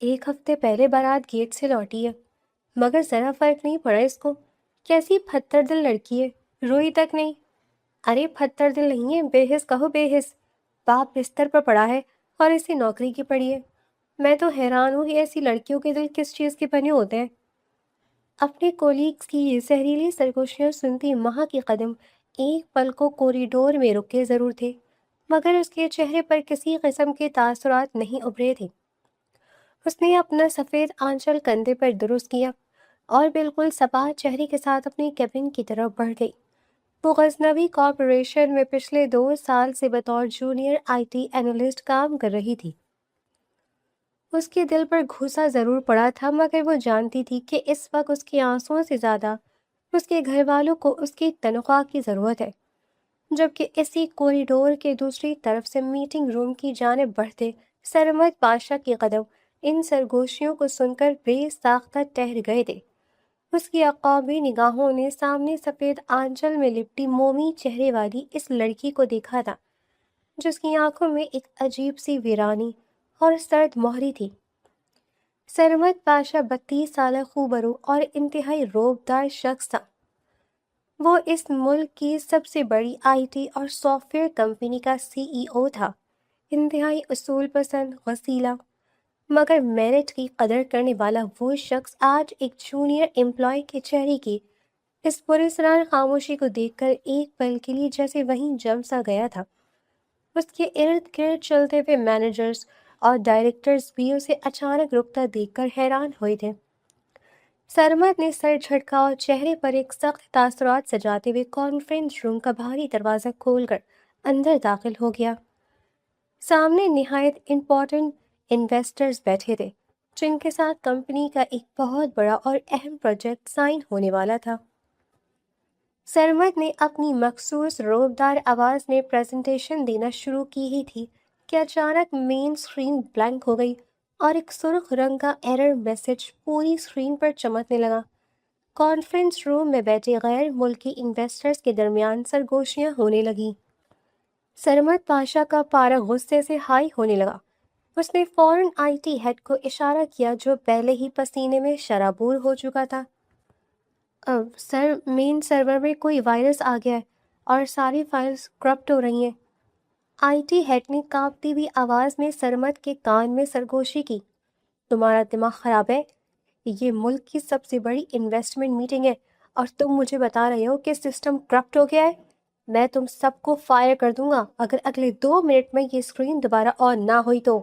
ایک ہفتے پہلے بارات گیٹ سے لوٹی ہے، مگر ذرا فرق نہیں پڑا اس کو۔ کیسی پھتر دل لڑکی ہے، روئی تک نہیں۔ ارے پھتر دل نہیں ہے، بے حس کہو بے حس۔ باپ بستر پر پڑا ہے اور اسے نوکری کی پڑی ہے۔ میں تو حیران ہوں کہ ایسی لڑکیوں کے دل کس چیز کے بنے ہوتے ہیں۔ اپنے کولیگز کی یہ زہریلی سرگوشیاں سنتی مہا کے قدم ایک پل کو کوریڈور میں رکے ضرور تھے، مگر اس کے چہرے پر کسی قسم کے تاثرات نہیں ابھرے تھے۔ اس نے اپنا سفید آنچل کندھے پر درست کیا اور بالکل سپاہ چہرے کے ساتھ اپنے کیبن کی طرف بڑھ گئی۔ وہ غزنوی کارپوریشن میں پچھلے 2 سال سے بطور جونیئر آئی ٹی اینالسٹ کام کر رہی تھی۔ اس کے دل پر گھوسا ضرور پڑا تھا، مگر وہ جانتی تھی کہ اس وقت اس کے آنسوؤں سے زیادہ اس کے گھر والوں کو اس کی تنخواہ کی ضرورت ہے۔ جبکہ اسی کوریڈور کے دوسری طرف سے میٹنگ روم کی جانب بڑھتے سرمد پاشا کے قدم ان سرگوشیوں کو سن کر بے ساختہ ٹھہر گئے تھے۔ اس کی عقابی نگاہوں نے سامنے سفید آنچل میں لپٹی مومی چہرے والی اس لڑکی کو دیکھا تھا، جس کی آنکھوں میں ایک عجیب سی ویرانی اور سرد مہری تھی۔ سرمد پاشا 32 سالہ خوبرو اور انتہائی روبدار شخص تھا۔ وہ اس ملک کی سب سے بڑی آئی ٹی اور سافٹ ویئر کمپنی کا CEO تھا، انتہائی اصول پسند، غسیلا، مگر میرٹ کی قدر کرنے والا وہ شخص آج ایک جونیئر امپلائی کے چہرے کی اس پراسرار خاموشی کو دیکھ کر ایک پل کے لیے جیسے وہیں جم سا گیا تھا۔ اس کے ارد گرد چلتے ہوئے مینیجرز اور ڈائریکٹرز بھی اسے اچانک رکتا دیکھ کر حیران ہوئے تھے۔ سرمد نے سر جھٹکا اور چہرے پر ایک سخت تاثرات سجاتے ہوئے کانفرنس روم کا بھاری دروازہ کھول کر اندر داخل ہو گیا۔ سامنے نہایت امپورٹنٹ انویسٹرز بیٹھے تھے، جن کے ساتھ کمپنی کا ایک بہت بڑا اور اہم پروجیکٹ سائن ہونے والا تھا۔ سرمد نے اپنی مخصوص روبدار آواز میں پریزنٹیشن دینا شروع کی ہی تھی کہ اچانک مین اسکرین بلینک ہو گئی اور ایک سرخ رنگ کا ایرر میسج پوری اسکرین پر چمکنے لگا۔ کانفرنس روم میں بیٹھے غیر ملکی انویسٹرز کے درمیان سرگوشیاں ہونے لگیں۔ سرمد پاشا کا پارا غصے سے ہائی ہونے لگا۔ اس نے فوراً آئی ٹی ہیڈ کو اشارہ کیا، جو پہلے ہی پسینے میں شرابور ہو چکا تھا۔ اب سر، مین سرور میں کوئی وائرس آ گیا ہے اور ساری فائلز کرپٹ ہو رہی ہیں۔ آئی ٹی ہیڈ نے کانپتی ہوئی آواز میں سرمد کے کان میں سرگوشی کی۔ تمہارا دماغ خراب ہے؟ یہ ملک کی سب سے بڑی انویسٹمنٹ میٹنگ ہے اور تم مجھے بتا رہے ہو کہ سسٹم کرپٹ ہو گیا ہے؟ میں تم سب کو فائر کر دوں گا اگر اگلے 2 منٹ میں یہ اسکرین دوبارہ آن نہ ہوئی تو۔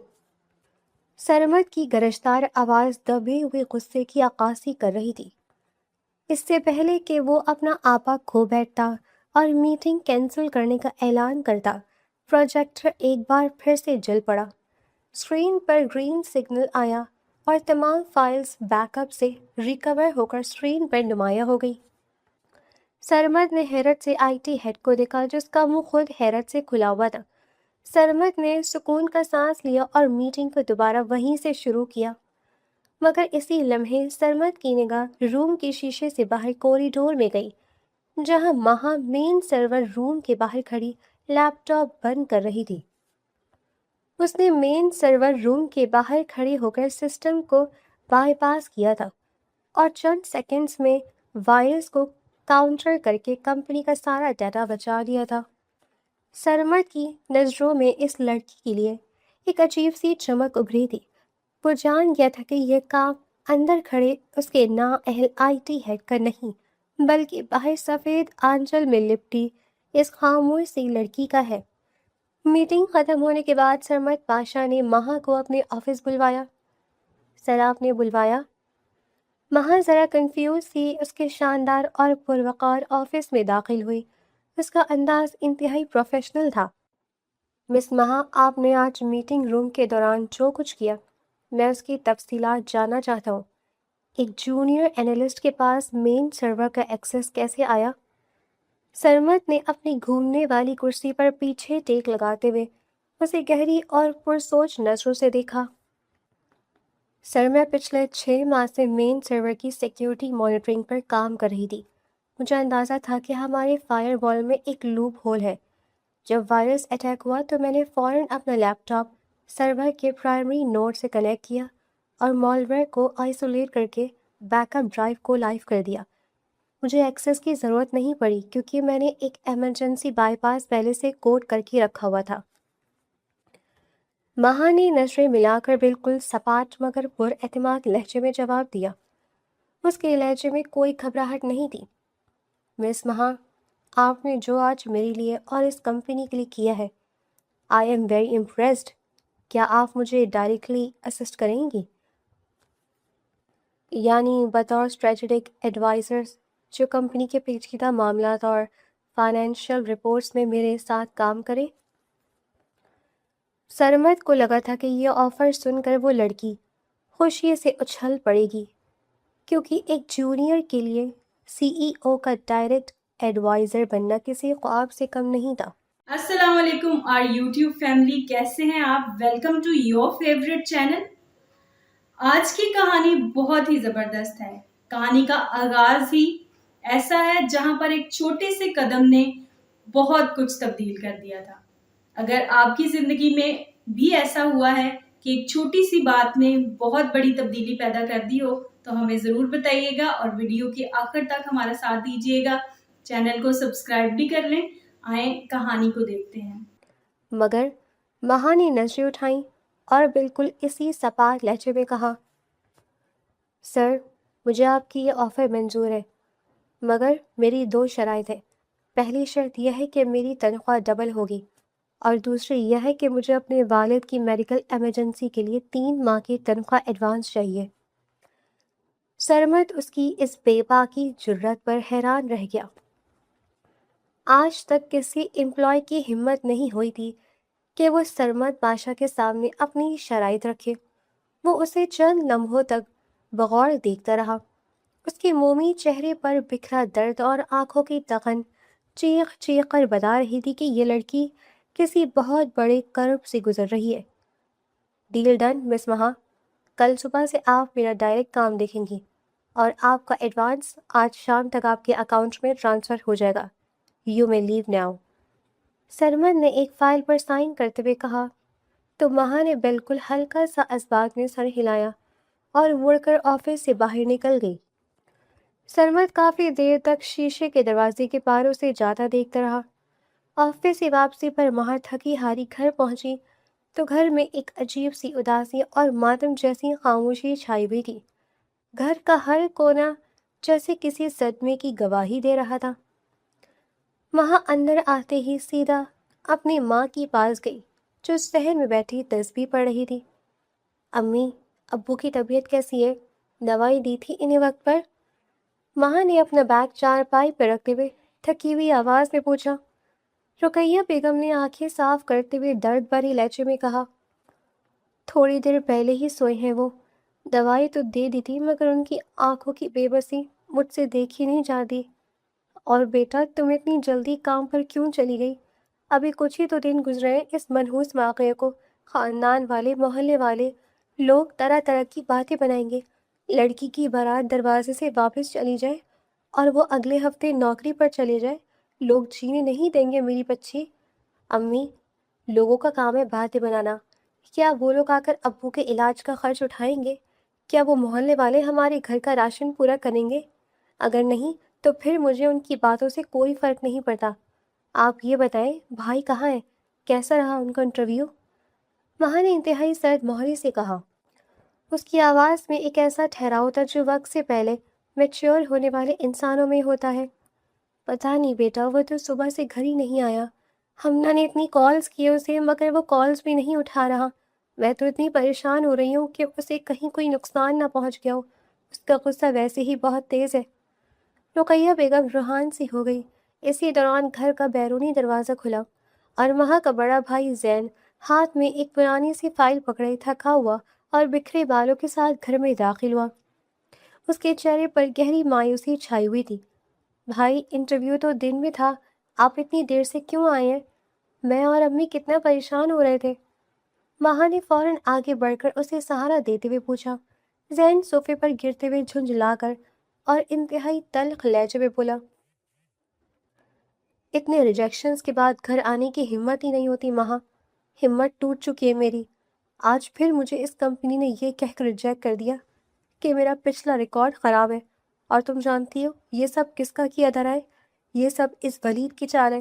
سرمد کی گرجدار آواز دبے ہوئے غصے کی عکاسی کر رہی تھی۔ اس سے پہلے کہ وہ اپنا آپا کھو بیٹھتا اور میٹنگ کینسل کرنے کا اعلان کرتا، پروجیکٹر ایک بار پھر سے جل پڑا۔ اسکرین پر گرین سگنل آیا اور تمام فائلز بیک اپ سے ریکور ہو کر اسکرین پر نمایاں ہو گئی۔ سرمد نے حیرت سے آئی ٹی ہیڈ کو دیکھا، جس کا منہ خود حیرت سے کھلا ہوا تھا۔ سرمد نے سکون کا سانس لیا اور میٹنگ کو دوبارہ وہیں سے شروع کیا، مگر اسی لمحے سرمد کی نگاہ روم کے شیشے سے باہر کوریڈور میں گئی، جہاں مہا مین سرور روم کے باہر کھڑی لیپ ٹاپ بند کر رہی تھی۔ اس نے مین سرور روم کے باہر کھڑے ہو کر سسٹم کو بائی پاس کیا تھا اور چند سیکنڈز میں وائرس کو کاؤنٹر کر کے کمپنی کا سارا ڈیٹا بچا لیا تھا۔ سرمد کی نظروں میں اس لڑکی کے لیے ایک عجیب سی چمک ابھری تھی۔ وہ جان گیا تھا کہ یہ کام اندر کھڑے اس کے نااہل آئی ٹی ہیڈ کا نہیں، بلکہ باہر سفید آنچل میں لپٹی اس خاموش سی لڑکی کا ہے۔ میٹنگ ختم ہونے کے بعد سرمد پاشا نے مہا کو اپنے آفس بلوایا۔ سر، آپ نے بلوایا؟ مہا ذرا کنفیوز تھی۔ اس کے شاندار اور پروقار آفس میں داخل ہوئی۔ اس کا انداز انتہائی پروفیشنل تھا۔ مس مہا، آپ نے آج میٹنگ روم کے دوران جو کچھ کیا، میں اس کی تفصیلات جاننا چاہتا ہوں۔ ایک جونیئر اینالسٹ کے پاس مین سرور کا ایکسس کیسے آیا؟ سرمد نے اپنی گھومنے والی کرسی پر پیچھے ٹیک لگاتے ہوئے اسے گہری اور پرسوچ نظروں سے دیکھا۔ سر، میں پچھلے 6 ماہ سے مین سرور کی سیکیورٹی مانیٹرنگ پر کام کر رہی تھی۔ مجھے اندازہ تھا کہ ہمارے فائر وال میں ایک لوپ ہول ہے۔ جب وائرس اٹیک ہوا تو میں نے فوراً اپنا لیپ ٹاپ سرور کے پرائمری نوڈ سے کنیکٹ کیا اور مالویئر کو آئسولیٹ کر کے بیک اپ ڈرائیو کو لائیو کر دیا۔ مجھے ایکسس کی ضرورت نہیں پڑی کیونکہ میں نے ایک ایمرجنسی بائی پاس پہلے سے کوڈ کر کے رکھا ہوا تھا۔ مہا نے نظریں ملا کر بالکل سپاٹ مگر پر اعتماد لہجے میں جواب دیا۔ اس کے لہجے میں کوئی گھبراہٹ نہیں تھی۔ مس مہا، آپ نے جو آج میرے لیے اور اس کمپنی کے لیے کیا ہے، آئی ایم ویری امپریسڈ۔ کیا آپ مجھے ڈائریکٹلی اسسٹ کریں گی؟ یعنی بطور اسٹریٹجک ایڈوائزر جو کمپنی کے پیچیدہ معاملات اور فائنینشیل رپورٹس میں میرے ساتھ کام کرے؟ سرمد کو لگا تھا کہ یہ آفر سن کر وہ لڑکی خوشی سے اچھل پڑے گی، کیونکہ ایک جونیئر کے لیے سی ای او کا ڈائریکٹ ایڈوائزر بننا کسی خواب سے کم نہیں تھا۔ السلام علیکم آر یوٹیوب فیملی، کیسے ہیں آپ؟ Welcome to your favourite channel. آج کی کہانی بہت ہی زبردست ہے۔ کہانی کا آغاز ہی ایسا ہے جہاں پر ایک چھوٹے سے قدم نے بہت کچھ تبدیل کر دیا تھا۔ اگر آپ کی زندگی میں بھی ایسا ہوا ہے کہ ایک چھوٹی سی بات نے بہت بڑی تبدیلی پیدا کر دی ہو تو ہمیں ضرور بتائیے گا اور ویڈیو کے آخر تک ہمارا ساتھ دیجیے گا۔ چینل کو سبسکرائب بھی کر لیں۔ آئیں کہانی کو دیکھتے ہیں۔ مگر مہا نے نظریں اٹھائیں اور بالکل اسی سپاٹ لہجے میں کہا، سر، مجھے آپ کی یہ آفر منظور ہے، مگر میری 2 شرائط ہیں۔ پہلی شرط یہ ہے کہ میری تنخواہ ڈبل ہوگی، اور دوسری یہ ہے کہ مجھے اپنے والد کی میڈیکل ایمرجنسی کے لیے 3 ماہ کی تنخواہ ایڈوانس چاہیے۔ سرمد اس کی اس بے باکی جرات پر حیران رہ گیا۔ آج تک کسی امپلائی کی ہمت نہیں ہوئی تھی کہ وہ سرمد بادشاہ کے سامنے اپنی شرائط رکھے۔ وہ اسے چند لمحوں تک بغور دیکھتا رہا۔ اس کے مومی چہرے پر بکھرا درد اور آنکھوں کی تخن چیخ چیخ کر بتا رہی تھی کہ یہ لڑکی کسی بہت بڑے کرب سے گزر رہی ہے۔ ڈیل ڈن مس مہا، کل صبح سے آپ میرا ڈائریکٹ کام دیکھیں گی اور آپ کا ایڈوانس آج شام تک آپ کے اکاؤنٹ میں ٹرانسفر ہو جائے گا۔ یو میں لیو ناؤ۔ سرمد نے ایک فائل پر سائن کرتے ہوئے کہا تو مہا نے بالکل ہلکا سا اسباق میں سر ہلایا اور مڑ کر آفس سے باہر نکل گئی۔ سرمد کافی دیر تک شیشے کے دروازے کے پاروں سے جاتا دیکھتا رہا۔ آفس سے واپسی پر مہا تھکی ہاری گھر پہنچی تو گھر میں ایک عجیب سی اداسی اور ماتم جیسی خاموشی چھائی ہوئی تھی۔ گھر کا ہر کونا جیسے کسی صدمے کی گواہی دے رہا تھا۔ مہا اندر آتے ہی سیدھا اپنی ماں کی پاس گئی جو صحن میں بیٹھی تسبیح پڑھ رہی تھی۔ امی، ابو کی طبیعت کیسی ہے؟ دوائی دی تھی انہیں وقت پر؟ مہا نے اپنا بیگ چارپائی پہ رکھتے ہوئے تھکی ہوئی آواز میں پوچھا۔ رقیہ بیگم نے آنکھیں صاف کرتے ہوئے درد بھری لہجے میں کہا، تھوڑی دیر پہلے ہی سوئے ہیں وہ۔ دوائی تو دے دی تھی مگر ان کی آنکھوں کی بے بسی مجھ سے دیکھی نہیں جاتی۔ اور بیٹا، تم اتنی جلدی کام پر کیوں چلی گئی؟ ابھی کچھ ہی تو دن گزرے ہیں اس منحوس واقعے کو خاندان والے، محلے والے لوگ طرح طرح کی باتیں بنائیں گے۔ لڑکی کی بارات دروازے سے واپس چلی جائے اور وہ اگلے ہفتے نوکری پر چلے جائے، لوگ جینے نہیں دیں گے میری بچی۔ امی، لوگوں کا کام ہے باتیں بنانا۔ کیا وہ لوگ آ کر ابو کے علاج کا خرچ اٹھائیں گے؟ کیا وہ محلے والے ہمارے گھر کا راشن پورا کریں گے؟ اگر نہیں تو پھر مجھے ان کی باتوں سے کوئی فرق نہیں پڑتا۔ آپ یہ بتائیں، بھائی کہاں ہے؟ کیسا رہا ان کا انٹرویو؟ مہا نے انتہائی سرد مہری سے کہا۔ اس کی آواز میں ایک ایسا ٹھہراؤ تھا جو وقت سے پہلے میچور ہونے والے انسانوں میں ہوتا ہے۔ پتہ نہیں بیٹا، وہ تو صبح سے گھر ہی نہیں آیا۔ ہمنا نے اتنی کالز کی اسے مگر وہ کالز بھی نہیں اٹھا رہا۔ میں تو اتنی پریشان ہو رہی ہوں کہ اسے کہیں کوئی نقصان نہ پہنچ گیا ہو۔ اس کا غصہ ویسے ہی بہت تیز ہے۔ رقیہ بیگم روحان سی ہو گئی۔ اسی دوران گھر کا بیرونی دروازہ کھلا اور مہا کا بڑا بھائی زین ہاتھ میں ایک پرانی سی فائل پکڑے تھکا ہوا اور بکھرے بالوں کے ساتھ گھر میں داخل ہوا۔ اس کے چہرے پر گہری مایوسی چھائی ہوئی تھی۔ بھائی، انٹرویو تو دن میں تھا، آپ اتنی دیر سے کیوں آئے ہیں؟ میں اور امی کتنا پریشان ہو رہے تھے۔ مہا نے فوراً آگے بڑھ کر اسے سہارا دیتے ہوئے پوچھا۔ زین صوفے پر گرتے ہوئے جھنجھلا کر اور انتہائی تلخ لہجے میں بولا، اتنے ریجیکشنز کے بعد گھر آنے کی ہمت ہی نہیں ہوتی مہا۔ ہمت ٹوٹ چکی ہے میری۔ آج پھر مجھے اس کمپنی نے یہ کہہ کر ریجیکٹ کر دیا کہ میرا پچھلا ریکارڈ خراب ہے، اور تم جانتی ہو یہ سب کس کا کیا دھرا ہے؟ یہ سب اس ولید کی چال ہے۔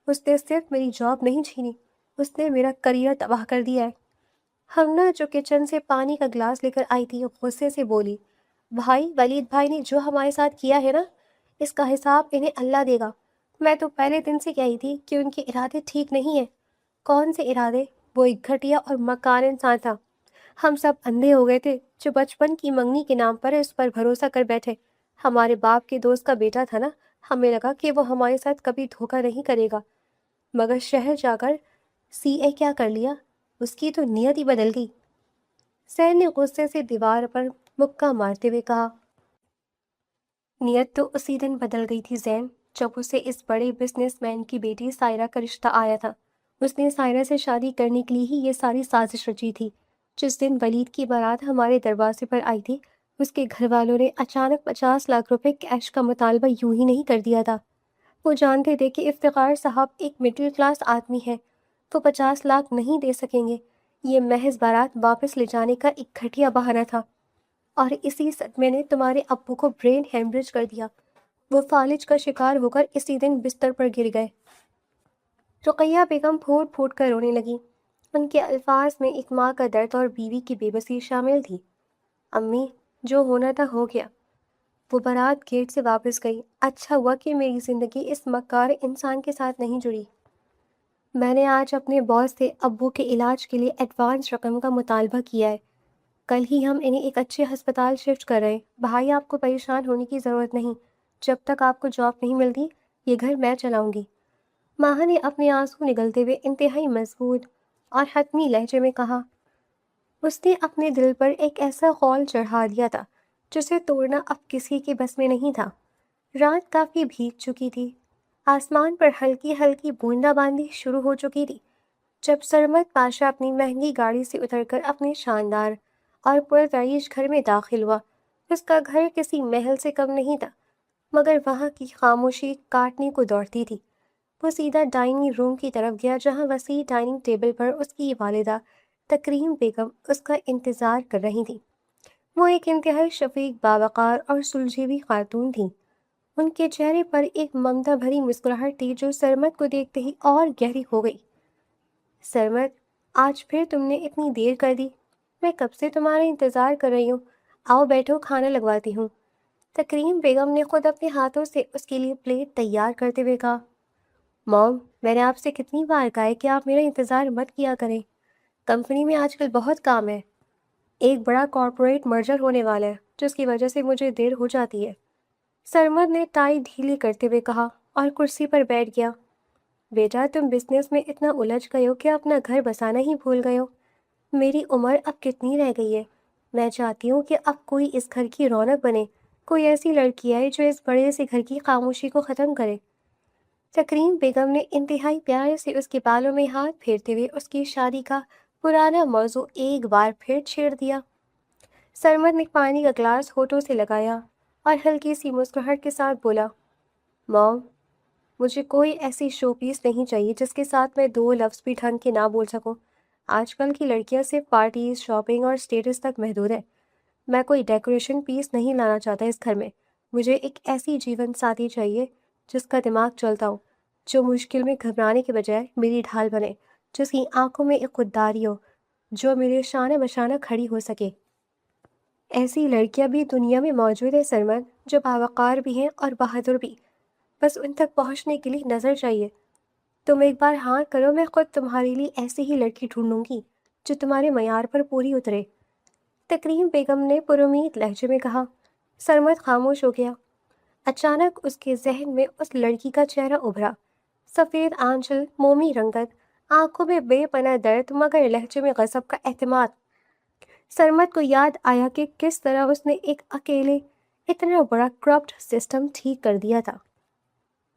اس نے صرف میری جاب نہیں چھینی، اس نے میرا کریئر تباہ کر دیا ہے۔ ہمنا جو کچن سے پانی کا گلاس لے کر آئی تھی غصے سے بولی، بھائی ولید بھائی نے جو ہمارے ساتھ کیا ہے نا، اس کا حساب انہیں اللہ دے گا۔ میں تو پہلے دن سے کہی تھی کہ ان کے ارادے ٹھیک نہیں ہیں۔ کون سے ارادے؟ وہ ایک گھٹیا اور مکار انسان تھا۔ ہم سب اندھے ہو گئے تھے جو بچپن کی منگنی کے نام پر اس پر بھروسہ کر بیٹھے۔ ہمارے باپ کے دوست کا بیٹا تھا نا، ہمیں لگا کہ وہ ہمارے ساتھ کبھی دھوکہ نہیں کرے گا، مگر شہر جا کر سی اے کیا کر لیا، اس کی تو نیت ہی بدل گئی۔ سین نے غصے سے دیوار پر مکہ مارتے ہوئے کہا، نیت تو اسی دن بدل گئی تھی زین، جب اسے اس بڑے بزنس مین کی بیٹی سائرہ کا رشتہ آیا تھا۔ اس نے سائرہ سے شادی کرنے کے لیے ہی یہ ساری سازش رچی تھی۔ جس دن ولید کی بارات ہمارے دروازے پر آئی تھی، اس کے گھر والوں نے اچانک 50 لاکھ روپے کیش کا مطالبہ یوں ہی نہیں کر دیا تھا۔ وہ جانتے تھے کہ افتخار صاحب ایک مڈل کلاس آدمی ہے، وہ 50 لاکھ نہیں دے سکیں گے۔ یہ محض بارات واپس لے جانے کا ایک گھٹیا بہانہ تھا، اور اسی صدمے نے تمہارے ابو کو برین ہیمریج کر دیا۔ وہ فالج کا شکار ہو کر اسی دن بستر پر گر گئے۔ رقیہ بیگم پھوٹ پھوٹ کر رونے لگی۔ ان کے الفاظ میں ایک ماں کا درد اور بیوی کی بے بسی شامل تھی۔ امی، جو ہونا تھا ہو گیا۔ وہ بارات گیٹ سے واپس گئی۔ اچھا ہوا کہ میری زندگی اس مکار انسان کے ساتھ نہیں جڑی۔ میں نے آج اپنے باس سے ابو کے علاج کے لیے ایڈوانس رقم کا مطالبہ کیا ہے۔ کل ہی ہم انہیں ایک اچھے ہسپتال شفٹ کر رہے ہیں۔ بھائی، آپ کو پریشان ہونے کی ضرورت نہیں۔ جب تک آپ کو جاب نہیں ملتی، یہ گھر میں چلاؤں گی۔ ماں نے اپنے آنسو نگلتے ہوئے انتہائی مضبوط اور حتمی لہجے میں کہا۔ اس نے اپنے دل پر ایک ایسا خول چڑھا دیا تھا جسے توڑنا اب کسی کے بس میں نہیں تھا۔ رات کافی بھیگ چکی تھی۔ آسمان پر ہلکی ہلکی بوندا باندی شروع ہو چکی تھی جب سرمد پاشا اپنی مہنگی گاڑی سے اتر کر اپنے شاندار اور پرتعیش گھر میں داخل ہوا۔ اس کا گھر کسی محل سے کم نہیں تھا، مگر وہاں کی خاموشی کاٹنے کو دوڑتی تھی۔ وہ سیدھا ڈائننگ روم کی طرف گیا جہاں وسیع ڈائننگ ٹیبل پر اس کی والدہ تکریم بیگم اس کا انتظار کر رہی تھی۔ وہ ایک انتہائی شفیق، باوقار اور سلجھی ہوئی خاتون تھیں۔ ان کے چہرے پر ایک ممتا بھری مسکراہٹ تھی جو سرمد کو دیکھتے ہی اور گہری ہو گئی۔ سرمد، آج پھر تم نے اتنی دیر کر دی۔ میں کب سے تمہارا انتظار کر رہی ہوں۔ آؤ بیٹھو، کھانا لگواتی ہوں۔ تکریم بیگم نے خود اپنے ہاتھوں سے اس کے لیے پلیٹ تیار کرتے ہوئے کہا، موم، میں نے آپ سے کتنی بار کہا ہے کہ آپ میرا انتظار مت کیا کریں۔ کمپنی میں آج کل بہت کام ہے۔ ایک بڑا کارپوریٹ مرجر ہونے والا ہے جس کی وجہ سے مجھے دیر ہو جاتی ہے۔ سرمد نے ٹائی ڈھیلی کرتے ہوئے کہا اور کرسی پر بیٹھ گیا۔ بیٹا، تم بزنس میں اتنا الجھ گئے ہو کہ اپنا گھر بسانا ہی بھول گئے ہو۔ میری عمر اب کتنی رہ گئی ہے؟ میں چاہتی ہوں کہ اب کوئی اس گھر کی رونق بنے، کوئی ایسی لڑکی آئے جو اس بڑے سے گھر کی خاموشی کو ختم کرے۔ تکریم بیگم نے انتہائی پیار سے اس کے بالوں میں ہاتھ پھیرتے ہوئے اس کی شادی کا پرانا موضوع ایک بار پھر چھیڑ دیا۔ سرمد نے پانی کا گلاس ہونٹوں سے لگایا اور ہلکی سی مسکراہٹ کے ساتھ بولا، موم، مجھے کوئی ایسی شو پیس نہیں چاہیے جس کے ساتھ میں دو لفظ بھی ڈھنگ کے نہ بول سکوں۔ آج کل کی لڑکیاں صرف پارٹیز، شاپنگ اور اسٹیٹس تک محدود ہیں۔ میں کوئی ڈیکوریشن پیس نہیں لانا چاہتا اس گھر میں۔ مجھے ایک ایسی جیون ساتھی چاہیے جس کا دماغ چلتا ہو، جو مشکل میں گھبرانے کے بجائے میری ڈھال بنے، جس کی آنکھوں میں ایک خودداری ہو، جو میرے شانہ بشانہ کھڑی ہو سکے۔ ایسی لڑکیاں بھی دنیا میں موجود ہیں سرمد، جو باوقار بھی ہیں اور بہادر بھی۔ بس ان تک پہنچنے کے لیے نظر چاہیے۔ تم ایک بار ہاں کرو، میں خود تمہارے لیے ایسی ہی لڑکی ڈھونڈوں گی جو تمہارے معیار پر پوری اترے۔ تکریم بیگم نے پرامید لہجے میں کہا۔ سرمد خاموش ہو گیا۔ اچانک اس کے ذہن میں اس لڑکی کا چہرہ ابھرا، سفید آنچل، مومی رنگت، آنکھوں میں بے پناہ درد مگر لہجے میں غضب کا اعتماد۔ سرمد کو یاد آیا کہ کس طرح اس نے ایک اکیلے اتنا بڑا کرپٹ سسٹم ٹھیک کر دیا تھا۔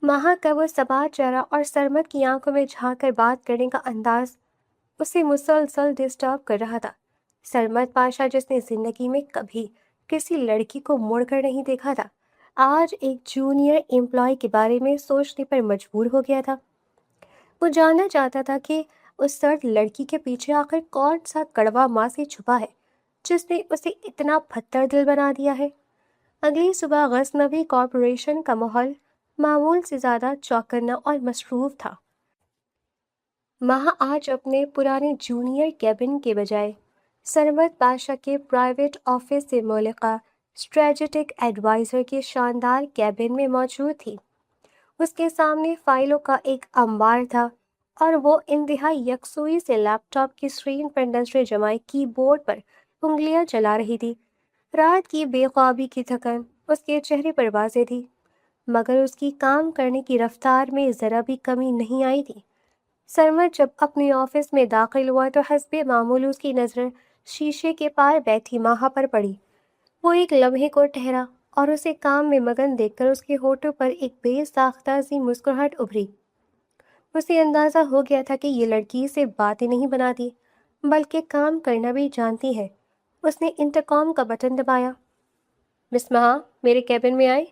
ماہا کا وہ سبات چہرہ اور سرمد کی آنکھوں میں جھانک کر بات کرنے کا انداز اسے مسلسل ڈسٹرب کر رہا تھا۔ سرمد پاشا، جس نے زندگی میں کبھی کسی لڑکی کو مڑ کر نہیں دیکھا تھا، آج ایک جونیئر امپلائی کے بارے میں سوچنے پر مجبور ہو گیا تھا۔ وہ جاننا چاہتا تھا کہ اس سرد لڑکی کے پیچھے آخر کون سا کڑوا ماں سے چھپا ہے جس نے اسے اتنا پتھر دل بنا دیا ہے؟ اگلی صبح غزنوی کارپوریشن کا ماحول معمول سے زیادہ چوکنا اور مصروف تھا۔ ماہ آج اپنے پرانے جونیئر کیبن کے بجائے سرمد پاشا کے پرائیویٹ آفس سے ملحقہ اسٹریٹجک ایڈوائزر کے شاندار کیبن میں موجود تھی۔ اس کے سامنے فائلوں کا ایک انبار تھا اور وہ انتہائی یکسوئی سے لیپ ٹاپ کی اسکرین پر نظریں جمائے کی بورڈ پر انگلیاں چلا رہی تھی۔ رات کی بے خوابی کی تھکن اس کے چہرے پر واضح تھی، مگر اس کی کام کرنے کی رفتار میں ذرا بھی کمی نہیں آئی تھی۔ سرمد جب اپنے آفس میں داخل ہوا تو حسب معمول اس کی نظر شیشے کے پار بیٹھی ماہا پر پڑی۔ وہ ایک لمحے کو ٹھہرا اور اسے کام میں مگن دیکھ کر اس کے ہونٹوں پر ایک بے ساختہ سی مسکراہٹ ابھری۔ اسے اندازہ ہو گیا تھا کہ یہ لڑکی سے باتیں نہیں بناتی بلکہ کام کرنا بھی جانتی ہے۔ اس نے انٹرکام کا بٹن دبایا۔ مس مہا، میرے کیبن میں آئے۔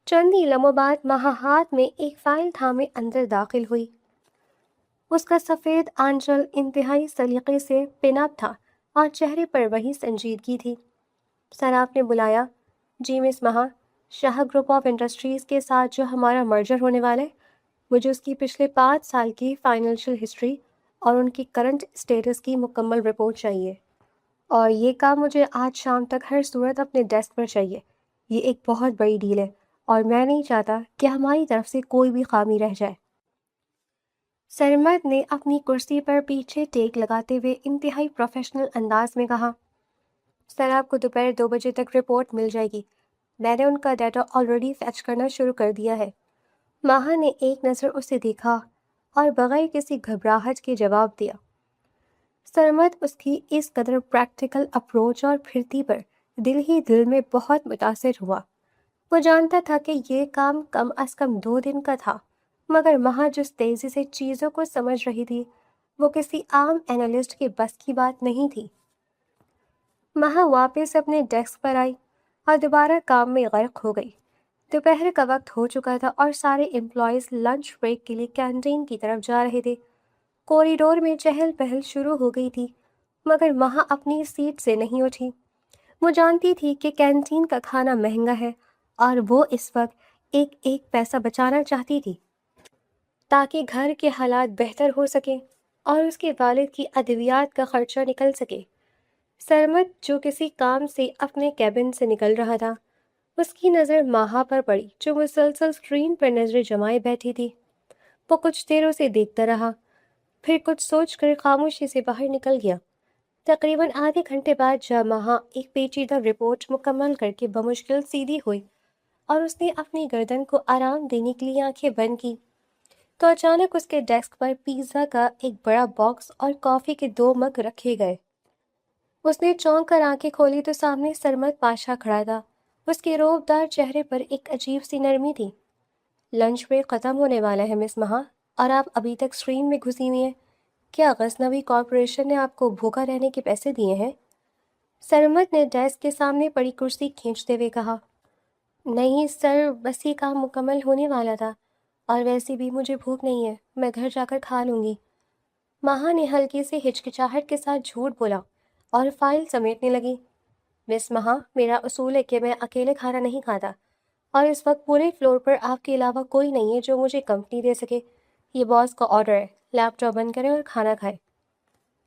چند ہی لمحوں بعد مہا ہاتھ میں ایک فائل تھامے اندر داخل ہوئی۔ اس کا سفید آنچل انتہائی سلیقے سے پن اپ تھا اور چہرے پر وہی سنجیدگی تھی۔ سر، آپ نے بلایا؟ جی مس مہا، شاہ گروپ آف انڈسٹریز کے ساتھ جو ہمارا مرجر ہونے والا ہے، مجھے اس کی پچھلے 5 سال کی فائنینشیل ہسٹری اور ان کی کرنٹ اسٹیٹس کی مکمل رپورٹ چاہیے، اور یہ کام مجھے آج شام تک ہر صورت اپنے ڈیسک پر چاہیے۔ یہ ایک بہت بڑی ڈیل ہے اور میں نہیں چاہتا کہ ہماری طرف سے کوئی بھی خامی رہ جائے۔ سرمد نے اپنی کرسی پر پیچھے ٹیک لگاتے ہوئے انتہائی پروفیشنل انداز میں کہا، سر، آپ کو دوپہر 2 بجے تک رپورٹ مل جائے گی۔ میں نے ان کا ڈیٹا آلریڈی فیچ کرنا شروع کر دیا ہے۔ ماہا نے ایک نظر اسے دیکھا اور بغیر کسی گھبراہٹ کے جواب دیا۔ سرمد اس کی اس قدر پریکٹیکل اپروچ اور پھرتی پر دل ہی دل میں بہت متاثر ہوا۔ وہ جانتا تھا کہ یہ کام کم از کم 2 دن کا تھا، مگر مہا جس تیزی سے چیزوں کو سمجھ رہی تھی وہ کسی عام اینالسٹ کے بس کی بات نہیں تھی۔ مہا واپس اپنے ڈیسک پر آئی اور دوبارہ کام میں غرق ہو گئی۔ دوپہر کا وقت ہو چکا تھا اور سارے امپلائیز لنچ بریک کے لیے کینٹین کی طرف جا رہے تھے۔ کوریڈور میں چہل پہل شروع ہو گئی تھی، مگر مہا اپنی سیٹ سے نہیں اٹھی۔ وہ جانتی تھی کہ کینٹین کا کھانا مہنگا ہے اور وہ اس وقت ایک ایک پیسہ بچانا چاہتی تھی تاکہ گھر کے حالات بہتر ہو سکیں اور اس کے والد کی ادویات کا خرچہ نکل سکے۔ سرمد جو کسی کام سے اپنے کیبن سے نکل رہا تھا، اس کی نظر ماہا پر پڑی جو مسلسل اسکرین پر نظریں جمائے بیٹھی تھی۔ وہ کچھ دیر اسے دیکھتا رہا، پھر کچھ سوچ کر خاموشی سے باہر نکل گیا۔ تقریباً آدھے گھنٹے بعد جب ماہا ایک پیچیدہ رپورٹ مکمل کر کے بمشکل سیدھی ہوئی اور اس نے اپنی گردن کو آرام دینے کے لیے آنکھیں بند کی، تو اچانک اس کے ڈیسک پر پیزا کا ایک بڑا باکس اور کافی کے 2 مگ رکھے گئے۔ اس نے چونک کر آنکھیں کھولی تو سامنے سرمد پاشا کھڑا تھا۔ اس کے روبدار چہرے پر ایک عجیب سی نرمی تھی۔ لنچ بریک ختم ہونے والا ہے مس مہا، اور آپ ابھی تک اسکرین میں گھسی ہوئی ہیں۔ کیا غزنوی کارپوریشن نے آپ کو بھوکا رہنے کے پیسے دیے ہیں؟ سرمد نے ڈیسک کے سامنے پڑی کرسی کھینچتے ہوئے کہا، نہیں سر، بس یہ کام مکمل ہونے والا تھا، اور ویسے بھی مجھے بھوک نہیں ہے، میں گھر جا کر کھا لوں گی۔ ماہا نے ہلکی سے ہچکچاہٹ کے ساتھ جھوٹ بولا اور فائل سمیٹنے لگی۔ مس مہا، میرا اصول ہے کہ میں اکیلے کھانا نہیں کھاتا، اور اس وقت پورے فلور پر آپ کے علاوہ کوئی نہیں ہے جو مجھے کمپنی دے سکے۔ یہ باس کا آرڈر ہے، لیپ ٹاپ بند کریں اور کھانا کھائیں۔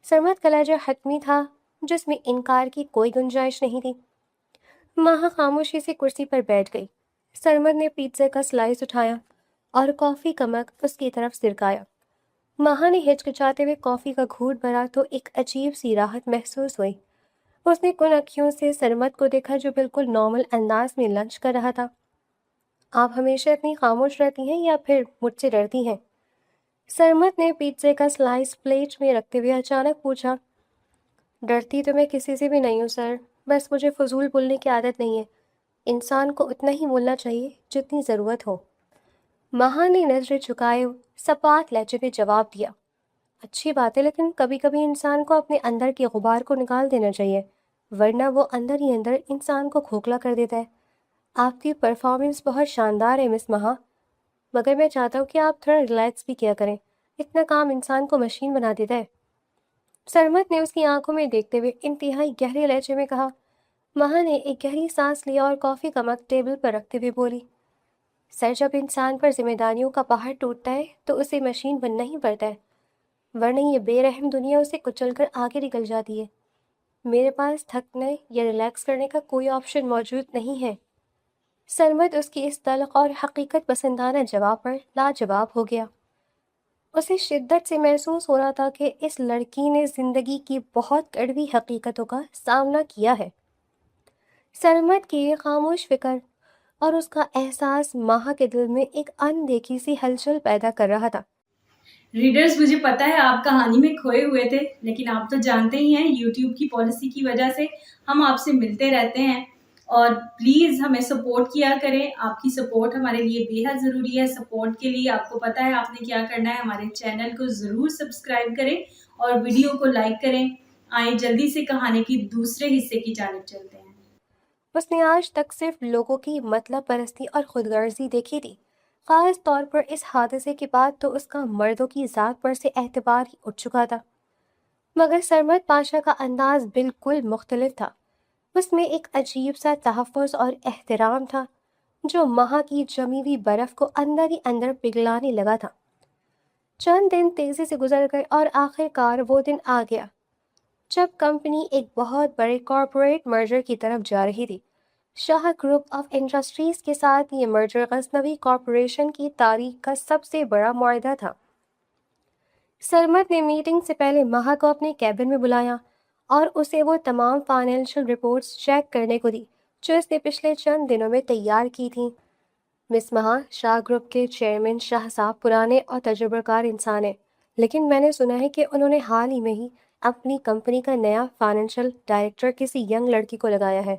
سرمد کا لہجہ حتمی تھا جس میں انکار کی کوئی گنجائش نہیں تھی۔ ماہا خاموشی سے کرسی پر بیٹھ گئی۔ سرمد نے پیزا کا سلائس اٹھایا اور کافی کا مگ اس کی طرف سرکایا۔ ماہا نے ہچکچاتے ہوئے کافی کا گھونٹ بھرا تو ایک عجیب سی راحت محسوس ہوئی۔ اس نے کن اکھیوں سے سرمد کو دیکھا جو بالکل نارمل انداز میں لنچ کر رہا تھا۔ آپ ہمیشہ اتنی خاموش رہتی ہیں یا پھر مجھ سے ڈرتی ہیں؟ سرمد نے پیزے کا سلائس پلیٹ میں رکھتے ہوئے اچانک پوچھا۔ ڈرتی تو میں کسی سے بھی نہیں ہوں سر، بس مجھے فضول بولنے کی عادت نہیں ہے۔ انسان کو اتنا ہی بولنا چاہیے جتنی ضرورت ہو۔ ماہا نے نظریں جھکائے سپاٹ لہجے میں جواب دیا، اچھی بات ہے، لیکن کبھی کبھی انسان کو اپنے اندر کے غبار کو نکال دینا چاہیے، ورنہ وہ اندر ہی اندر انسان کو کھوکھلا کر دیتا ہے۔ آپ کی پرفارمنس بہت شاندار ہے مس مہا، مگر میں چاہتا ہوں کہ آپ تھوڑا ریلیکس بھی کیا کریں۔ اتنا کام انسان کو مشین بنا دیتا ہے۔ سرمد نے اس کی آنکھوں میں دیکھتے ہوئے انتہائی گہرے لہجے میں کہا۔ مہا نے ایک گہری سانس لیا اور کافی کا مگ ٹیبل پر رکھتے ہوئے بولی، سر جب انسان پر ذمہ داریوں کا پہاڑ ٹوٹتا ہے تو اسے مشین بننا ہی پڑتا ہے، ورنہ یہ بے رحم دنیا اسے کچل کر آگے نکل جاتی ہے۔ میرے پاس تھکنے یا ریلیکس کرنے کا کوئی آپشن موجود نہیں ہے۔ سرمد اس کی اس تلخ اور حقیقت پسندانہ جواب پر لاجواب ہو گیا۔ اسے شدت سے محسوس ہو رہا تھا کہ اس لڑکی نے زندگی کی بہت کڑوی حقیقتوں کا سامنا کیا ہے۔ سرمد کی یہ خاموش فکر اور اس کا احساس ماہا کے دل میں ایک اندیکھی سی ہلچل پیدا کر رہا تھا۔ ریڈرز، مجھے پتا ہے آپ کہانی میں کھوئے ہوئے تھے، لیکن آپ تو جانتے ہی ہیں یوٹیوب کی پالیسی کی وجہ سے ہم آپ سے ملتے رہتے ہیں، اور پلیز ہمیں سپورٹ کیا کریں۔ آپ کی سپورٹ ہمارے لیے بے حد ضروری ہے۔ سپورٹ کے لیے آپ کو پتا ہے آپ نے کیا کرنا ہے، ہمارے چینل کو ضرور سبسکرائب کریں اور ویڈیو کو لائک کریں۔ آئیں جلدی سے کہانی کی دوسرے حصے کی جانب چلتے ہیں۔ اس نے آج تک صرف لوگوں کی مطلب پرستی اور خود غرضی دیکھی تھی، خاص طور پر اس حادثے کے بعد تو اس کا مردوں کی ذات پر سے اعتبار ہی اٹھ چکا تھا۔ مگر سرمد پاشا کا انداز بالکل مختلف تھا۔ اس میں ایک عجیب سا تحفظ اور احترام تھا جو مہا کی جمی ہوئی برف کو اندر ہی اندر پگھلانے لگا تھا۔ چند دن تیزی سے گزر گئے اور آخر کار وہ دن آ گیا جب کمپنی ایک بہت بڑے کارپوریٹ مرجر کی طرف جا رہی تھی۔ شاہ گروپ آف انڈسٹریز کے ساتھ یہ مرجر غزنوی کارپوریشن کی تاریخ کا سب سے بڑا معاہدہ تھا۔ سرمد نے میٹنگ سے پہلے مہا کو اپنے کیبن میں بلایا اور اسے وہ تمام فائنینشیل رپورٹس چیک کرنے کو دی جو اس نے پچھلے چند دنوں میں تیار کی تھیں۔ مس مہا، شاہ گروپ کے چیئرمین شاہ صاحب پرانے اور تجربہ کار انسان ہیں، لیکن میں نے سنا ہے کہ انہوں نے حال ہی میں ہی اپنی کمپنی کا نیا فائنینشیل ڈائریکٹر کسی ینگ لڑکی کو لگایا ہے۔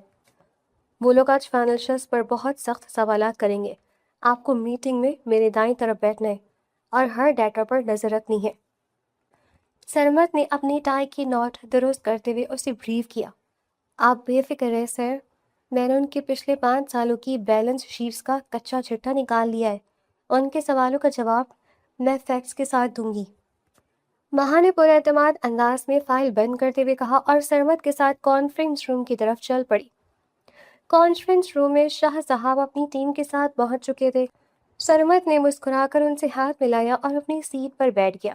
وہ لوگ آج فائنینشیلز پر بہت سخت سوالات کریں گے۔ آپ کو میٹنگ میں میرے دائیں طرف بیٹھنا ہے اور ہر ڈیٹا پر نظر رکھنی ہے۔ سرمد نے اپنی ٹائی کی نوٹ درست کرتے ہوئے اسے بریف کیا۔ آپ بے فکر رہیں سر، میں نے ان کے پچھلے 5 سالوں کی بیلنس شیٹس کا کچا چھٹا نکال لیا ہے۔ ان کے سوالوں کا جواب میں فیکٹس کے ساتھ دوں گی۔ مہا نے پر اعتماد انداز میں فائل بند کرتے ہوئے کہا اور سرمد کے ساتھ کانفرنس روم کی طرف چل پڑی۔ کانفرنس روم میں شاہ صاحب اپنی ٹیم کے ساتھ پہنچ چکے تھے۔ سرمد نے مسکرا کر ان سے ہاتھ ملایا اور اپنی سیٹ پر بیٹھ گیا۔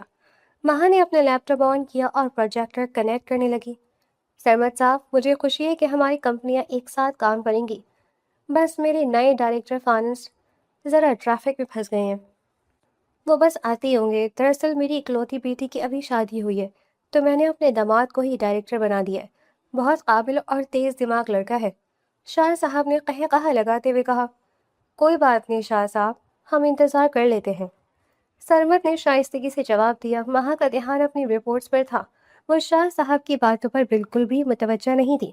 مہا نے اپنا لیپ ٹاپ آن کیا اور پروجیکٹر کنیکٹ کرنے لگی۔ سرمد صاحب، مجھے خوشی ہے کہ ہماری کمپنیاں ایک ساتھ کام کریں گی، بس میرے نئے ڈائریکٹر فائنانس ذرا ٹریفک میں پھنس گئے ہیں۔ وہ بس آتے ہی ہوں گے۔ دراصل میری اکلوتی بیٹی کی ابھی شادی ہوئی ہے تو میں نے اپنے داماد کو ہی ڈائریکٹر بنا دیا ہے۔ بہت قابل اور تیز دماغ لڑکا ہے۔ شاہ صاحب نے قہقہہ لگاتے ہوئے کہا، کوئی بات نہیں شاہ صاحب، ہم انتظار کر لیتے ہیں۔ سرمد نے شائستگی سے جواب دیا۔ مہا کا دھیان اپنی رپورٹس پر تھا، وہ شاہ صاحب کی باتوں پر بالکل بھی متوجہ نہیں تھی۔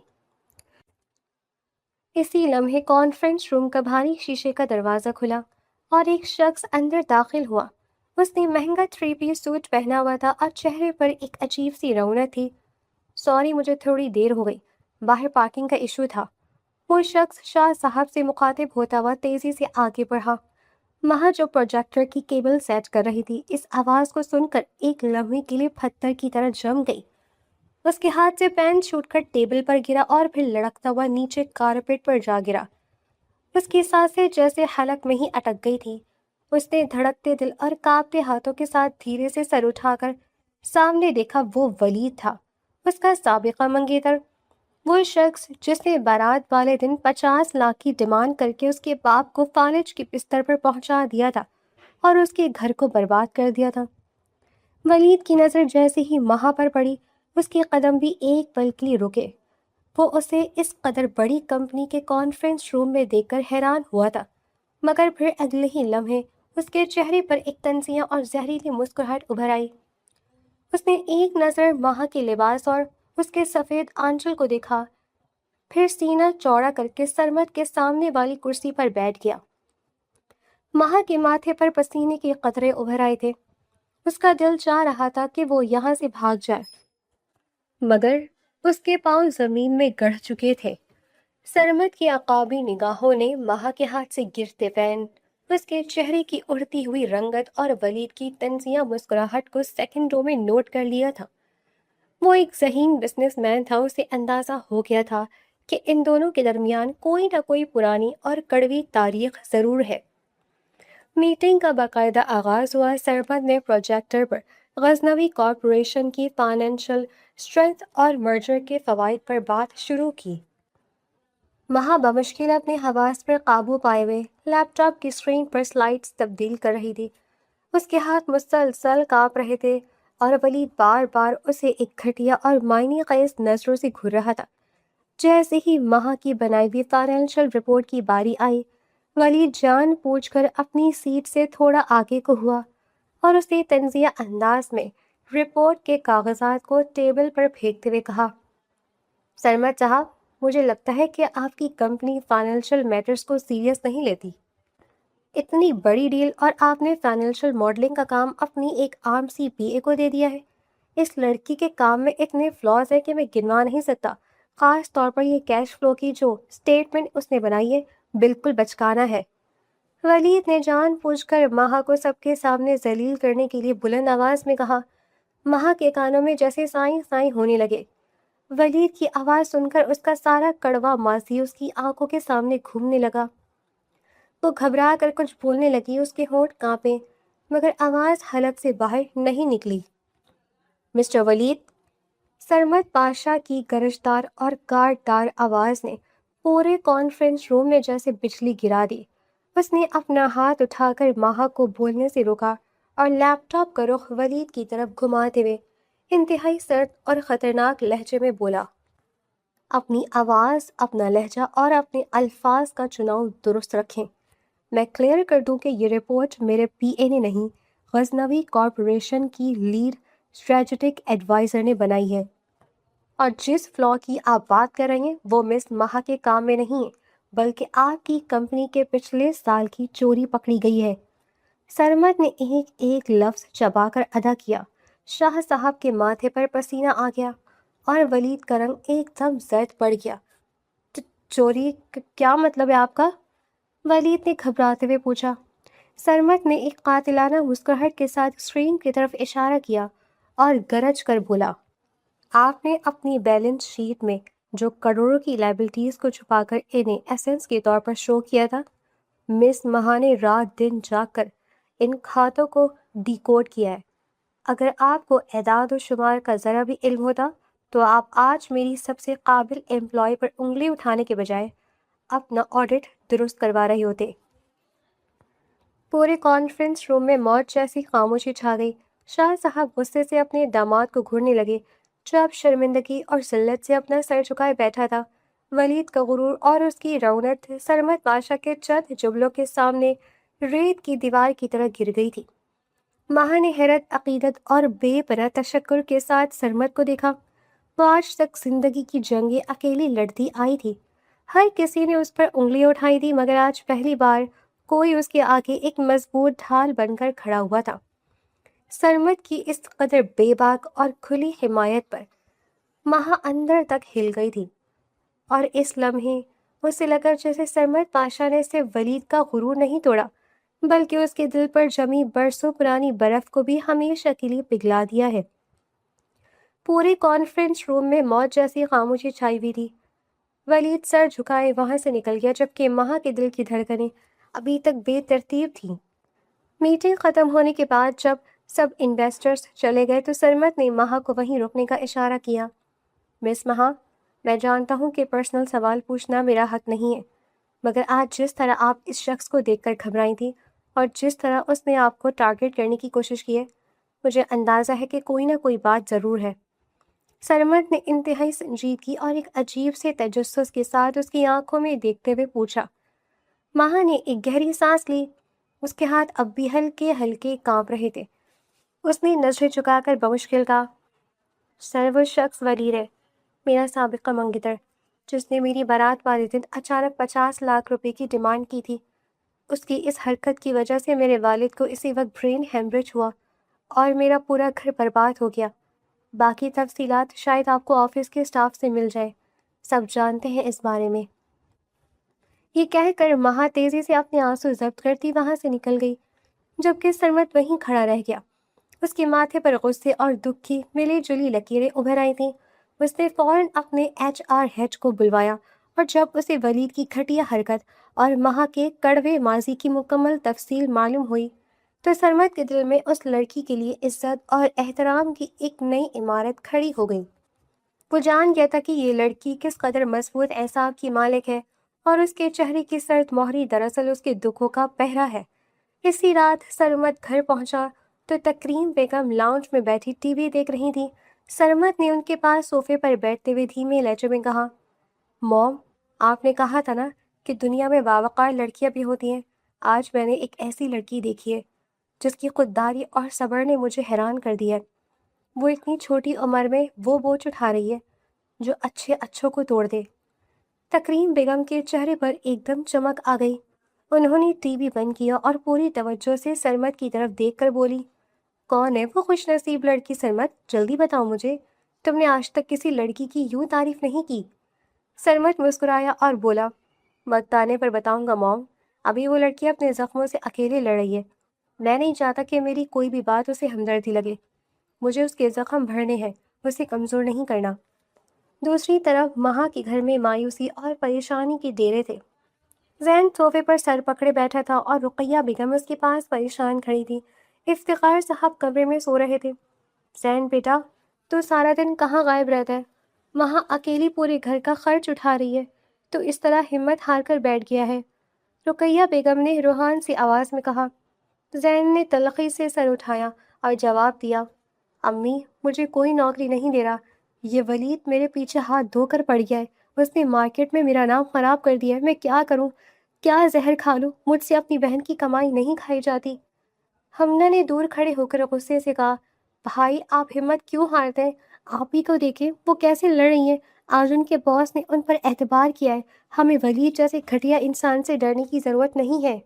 اسی لمحے کانفرنس روم کا بھاری شیشے کا دروازہ کھلا اور ایک شخص اندر داخل ہوا۔ اس نے مہنگا 3 پیس سوٹ پہنا ہوا تھا اور چہرے پر ایک عجیب سی رونق تھی۔ سوری، مجھے تھوڑی دیر ہو گئی، باہر پارکنگ کا ایشو تھا۔ وہ شخص شاہ صاحب سے مخاطب ہوتا ہوا تیزی سے آگے بڑھا۔ مہا جو پروجیکٹر کی کیبل سیٹ کر رہی تھی، اس آواز کو سن کر ایک لمحے کے لیے پتھر کی طرح جم گئی۔ اس کے ہاتھ سے پین چھوٹ کر ٹیبل پر گرا اور پھر لڑکتا ہوا نیچے کارپیٹ پر جا گرا۔ اس کی سانسیں جیسے حلق میں ہی اٹک گئی تھی۔ اس نے دھڑکتے دل اور کانپتے ہاتھوں کے ساتھ دھیرے سے سر اٹھا کر سامنے دیکھا۔ وہ ولید تھا، اس کا سابقہ منگیتر، وہ شخص جس نے بارات والے دن 50 لاکھ کی ڈیمانڈ کر کے اس کے باپ کو فالج کے بستر پر پہنچا دیا تھا اور اس کے گھر کو برباد کر دیا تھا۔ ولید کی نظر جیسے ہی مہا پر پڑی، اس کے قدم بھی ایک پل کے لیے رکے۔ وہ اسے اس قدر بڑی کمپنی کے کانفرنس روم میں دیکھ کر حیران ہوا تھا، مگر پھر اگلے ہی لمحے اس کے چہرے پر ایک طنزیہ اور زہریلی مسکراہٹ ابھر آئی۔ اس نے ایک نظر مہا کے لباس اور اس کے سفید آنچل کو دیکھا، پھر سینہ چوڑا کر کے سرمد کے سامنے والی کرسی پر بیٹھ گیا۔ مہا کے ماتھے پر پسینے کے قطرے ابھر آئے تھے۔ اس کا دل چاہ رہا تھا کہ وہ یہاں سے بھاگ جائے، مگر اس کے پاؤں زمین میں گڑ چکے تھے۔ سرمد کی عقابی نگاہوں نے مہا کے ہاتھ سے گرتے پین اس کے چہرے کی اڑتی ہوئی رنگت اور ولید کی طنزیہ مسکراہٹ کو سیکنڈوں میں نوٹ کر لیا تھا۔ وہ ایک ذہین بزنس مین تھا، اسے اندازہ ہو گیا تھا کہ ان دونوں کے درمیان کوئی نہ کوئی پرانی اور کڑوی تاریخ ضرور ہے۔ میٹنگ کا باقاعدہ آغاز ہوا۔ سرمد نے پروجیکٹر پر غزنوی کارپوریشن کی فائنینشیل اسٹرینتھ اور مرجر کے فوائد پر بات شروع کی۔ مہا بمشکل اپنے حواس پر قابو پائے ہوئے لیپ ٹاپ کی اسکرین پر سلائیڈز تبدیل کر رہی تھی۔ اس کے ہاتھ مسلسل کانپ رہے تھے اور ولید بار بار اسے ایک گھٹیا اور معنی خیز نظروں سے گھور رہا تھا۔ جیسے ہی مہا کی بنائی ہوئی فائنینشیل رپورٹ کی باری آئی، ولید جان پوچھ کر اپنی سیٹ سے تھوڑا آگے کو ہوا اور اسے طنزیہ انداز میں رپورٹ کے کاغذات کو ٹیبل پر پھینکتے ہوئے کہا، سرمد صاحب، مجھے لگتا ہے کہ آپ کی کمپنی فائنینشیل میٹرز کو سیریس نہیں لیتی۔ اتنی بڑی ڈیل اور آپ نے فائنینشیل ماڈلنگ کا کام اپنی ایک عام سی پی اے کو دے دیا ہے۔ اس لڑکی کے کام میں اتنے فلاز ہیں کہ میں گنوا نہیں سکتا، خاص طور پر یہ کیش فلو کی جو سٹیٹمنٹ اس نے بنائی ہے بالکل بچکانہ ہے۔ ولید نے جان پوچھ کر مہا کو سب کے سامنے ذلیل کرنے کے لیے بلند آواز میں کہا۔ مہا کے کانوں میں جیسے سائیں سائیں ہونے لگے۔ ولید کی آواز سن کر اس کا سارا کڑوا ماضی اس کی آنکھوں کے سامنے گھومنے لگا۔ وہ گھبرا کر کچھ بولنے لگی، اس کے ہونٹ کانپے مگر آواز حلق سے باہر نہیں نکلی۔ مسٹر ولید، سرمد پاشا کی گرجدار اور کاٹدار آواز نے پورے کانفرنس روم میں جیسے بجلی گرا دی۔ اس نے اپنا ہاتھ اٹھا کر مہا کو بولنے سے روکا اور لیپ ٹاپ کا رخ ولید کی طرف گھماتے ہوئے انتہائی سرد اور خطرناک لہجے میں بولا، اپنی آواز، اپنا لہجہ اور اپنے الفاظ کا چناؤ درست رکھیں۔ میں کلیئر کر دوں کہ یہ رپورٹ میرے پی اے نے نہیں، غزنوی کارپوریشن کی لیڈ اسٹریٹجک ایڈوائزر نے بنائی ہے، اور جس فلاء کی آپ بات کر رہے ہیں وہ مس مہا کے کام میں نہیں ہے بلکہ آپ کی کمپنی کے پچھلے سال کی چوری پکڑی گئی ہے۔ سرمد نے ایک ایک لفظ چبا کر ادا کیا۔ شاہ صاحب کے ماتھے پر پسینہ آ گیا اور ولید کا رنگ ایک دم زرد پڑ گیا۔ چوری کیا مطلب ہے آپ کا؟ ولید نے گھبراتے ہوئے پوچھا۔ سرمد نے ایک قاتلانہ مسکراہٹ کے ساتھ اسکرین کی طرف اشارہ کیا اور گرج کر بولا، آپ نے اپنی بیلنس شیٹ میں جو کروڑوں کی لائبلٹیز کو چھپا کر انہیں ایسنس کے طور پر شو کیا تھا، مس مہا نے رات دن جاگ کر ان کھاتوں کو ڈی کوڈ کیا ہے۔ اگر آپ کو اعداد و شمار کا ذرا بھی علم ہوتا تو آپ آج میری سب سے قابل امپلائی پر انگلی اٹھانے کے بجائے اپنا آڈٹ درست کروا رہے ہوتے۔ پورے کانفرنس روم میں موت جیسی خاموشی چھا گئی۔ شاہ صاحب غصے سے اپنے داماد کو گھورنے لگے جو اب شرمندگی اور ذلت سے اپنا سر جھکائے بیٹھا تھا۔ ولید کا غرور اور اس کی رونت سرمد بادشاہ کے چند جملوں کے سامنے ریت کی دیوار کی طرح گر گئی تھی۔ مہا نے حیرت، عقیدت اور بے پناہ تشکر کے ساتھ سرمد کو دیکھا۔ وہ آج تک زندگی کی جنگیں اکیلی لڑتی آئی تھی، ہر کسی نے اس پر انگلیاں اٹھائی تھی، مگر آج پہلی بار کوئی اس کے آگے ایک مضبوط ڈھال بن کر کھڑا ہوا تھا۔ سرمد کی اس قدر بے باک اور کھلی حمایت پر مہا اندر تک ہل گئی تھی، اور اس لمحے اسے لگا جیسے سرمد پاشا نے صرف ولید کا غرور نہیں توڑا بلکہ اس کے دل پر جمی برسوں پرانی برف کو بھی ہمیشہ کے لیے پگھلا دیا ہے۔ پورے کانفرنس روم میں موت جیسی خاموشی چھائی ہوئی تھی۔ ولید سر جھکائے وہاں سے نکل گیا جبکہ مہا کے دل کی دھڑکنیں ابھی تک بے ترتیب تھیں۔ میٹنگ ختم ہونے کے بعد جب سب انویسٹرز چلے گئے تو سرمد نے مہا کو وہیں رکنے کا اشارہ کیا۔ مس مہا، میں جانتا ہوں کہ پرسنل سوال پوچھنا میرا حق نہیں ہے، مگر آج جس طرح آپ اس شخص کو دیکھ کر گھبرائی تھی اور جس طرح اس نے آپ کو ٹارگٹ کرنے کی کوشش کی ہے، مجھے اندازہ ہے کہ کوئی نہ کوئی بات ضرور ہے۔ سرمد نے انتہائی سنجیدگی اور ایک عجیب سے تجسس کے ساتھ اس کی آنکھوں میں دیکھتے ہوئے پوچھا۔ مہا نے ایک گہری سانس لی، اس کے ہاتھ اب بھی ہلکے ہلکے کانپ رہے تھے۔ اس نے نظریں چکا کر بمشکل کہا، سر وہ شخص ولید ہے، میرا سابقہ منگتر، جس نے میری بارات والے دن اچانک 50 لاکھ روپے کی ڈیمانڈ کی تھی۔ اس کی اس حرکت کی وجہ سے میرے والد کو اسی وقت برین ہیمریج ہوا اور میرا پورا گھر برباد ہو گیا۔ باقی تفصیلات شاید آپ کو آفس کے سٹاف سے مل جائے، سب جانتے ہیں اس بارے میں۔ یہ کہہ کر مہا تیزی سے اپنے آنسو ضبط کرتی وہاں سے نکل گئی، جبکہ سرمت وہیں کھڑا رہ گیا۔ اس کے ماتھے پر غصے اور دکھ کی ملی جلی لکیریں ابھر آئی تھیں۔ اس نے فوراً اپنے HR ہیڈ کو بلوایا، اور جب اسے ولید کی گھٹیا حرکت اور مہا کے کڑوے ماضی کی مکمل تفصیل معلوم ہوئی تو سرمت کے دل میں اس لڑکی کے لیے عزت اور احترام کی ایک نئی عمارت کھڑی ہو گئی۔ وہ جان گیا تھا کہ یہ لڑکی کس قدر مضبوط اعصاب کی مالک ہے، اور اس کے چہرے کی سرد مہری دراصل اس کے دکھوں کا پہرا ہے۔ اسی رات سرمت گھر پہنچا تو تکریم بیگم لاؤنج میں بیٹھی ٹی وی دیکھ رہی تھی۔ سرمت نے ان کے پاس صوفے پر بیٹھتے ہوئے دھیمے لہجے میں کہا، موم، آپ نے کہا تھا نا کہ دنیا میں باوقار لڑکیاں بھی ہوتی ہیں۔ آج میں نے ایک ایسی لڑکی دیکھی ہے جس کی خودداری اور صبر نے مجھے حیران کر دیا ہے۔ وہ اتنی چھوٹی عمر میں وہ بوجھ اٹھا رہی ہے جو اچھے اچھوں کو توڑ دے۔ تکریم بیگم کے چہرے پر ایک دم چمک آ گئی۔ انہوں نے ٹی وی بند کیا اور پوری توجہ سے سرمت کی طرف دیکھ کر بولی، کون ہے وہ خوش نصیب لڑکی سرمت؟ جلدی بتاؤ مجھے، تم نے آج تک کسی لڑکی کی یوں تعریف نہیں کی۔ سرمت مسکرایا اور بولا، وقت آنے پر بتاؤں گا موم، ابھی وہ لڑکی اپنے زخموں سے اکیلے لڑ رہی ہے۔ میں نہیں چاہتا کہ میری کوئی بھی بات اسے ہمدردی لگے، مجھے اس کے زخم بھرنے ہیں، اسے کمزور نہیں کرنا۔ دوسری طرف مہا کے گھر میں مایوسی اور پریشانی کے ڈیرے تھے۔ زین صوفے پر سر پکڑے بیٹھا تھا اور رقیہ بیگم اس کے پاس پریشان کھڑی تھی۔ افتخار صاحب کمرے میں سو رہے تھے۔ زین بیٹا، تو سارا دن کہاں غائب رہتا ہے؟ مہا اکیلی پورے گھر کا خرچ اٹھا رہی ہے، تو اس طرح ہمت ہار کر بیٹھ گیا ہے، رقیہ بیگم نے روحان سی آواز میں کہا۔ زین نے تلخی سے سر اٹھایا اور جواب دیا، امی، مجھے کوئی نوکری نہیں دے رہا، یہ ولید میرے پیچھے ہاتھ دھو کر پڑ گیا ہے، اس نے مارکیٹ میں میرا نام خراب کر دیا ہے، میں کیا کروں؟ کیا زہر کھا لوں؟ مجھ سے اپنی بہن کی کمائی نہیں کھائی جاتی۔ ہمنا نے دور کھڑے ہو کر غصے سے کہا، بھائی آپ ہمت کیوں ہارتے ہیں؟ آپ ہی کو دیکھیں وہ کیسے لڑ رہی ہیں، آج ان کے باس نے ان پر اعتبار کیا ہے، ہمیں ولید جیسے گھٹیا انسان سے ڈرنے کی ضرورت نہیں ہے۔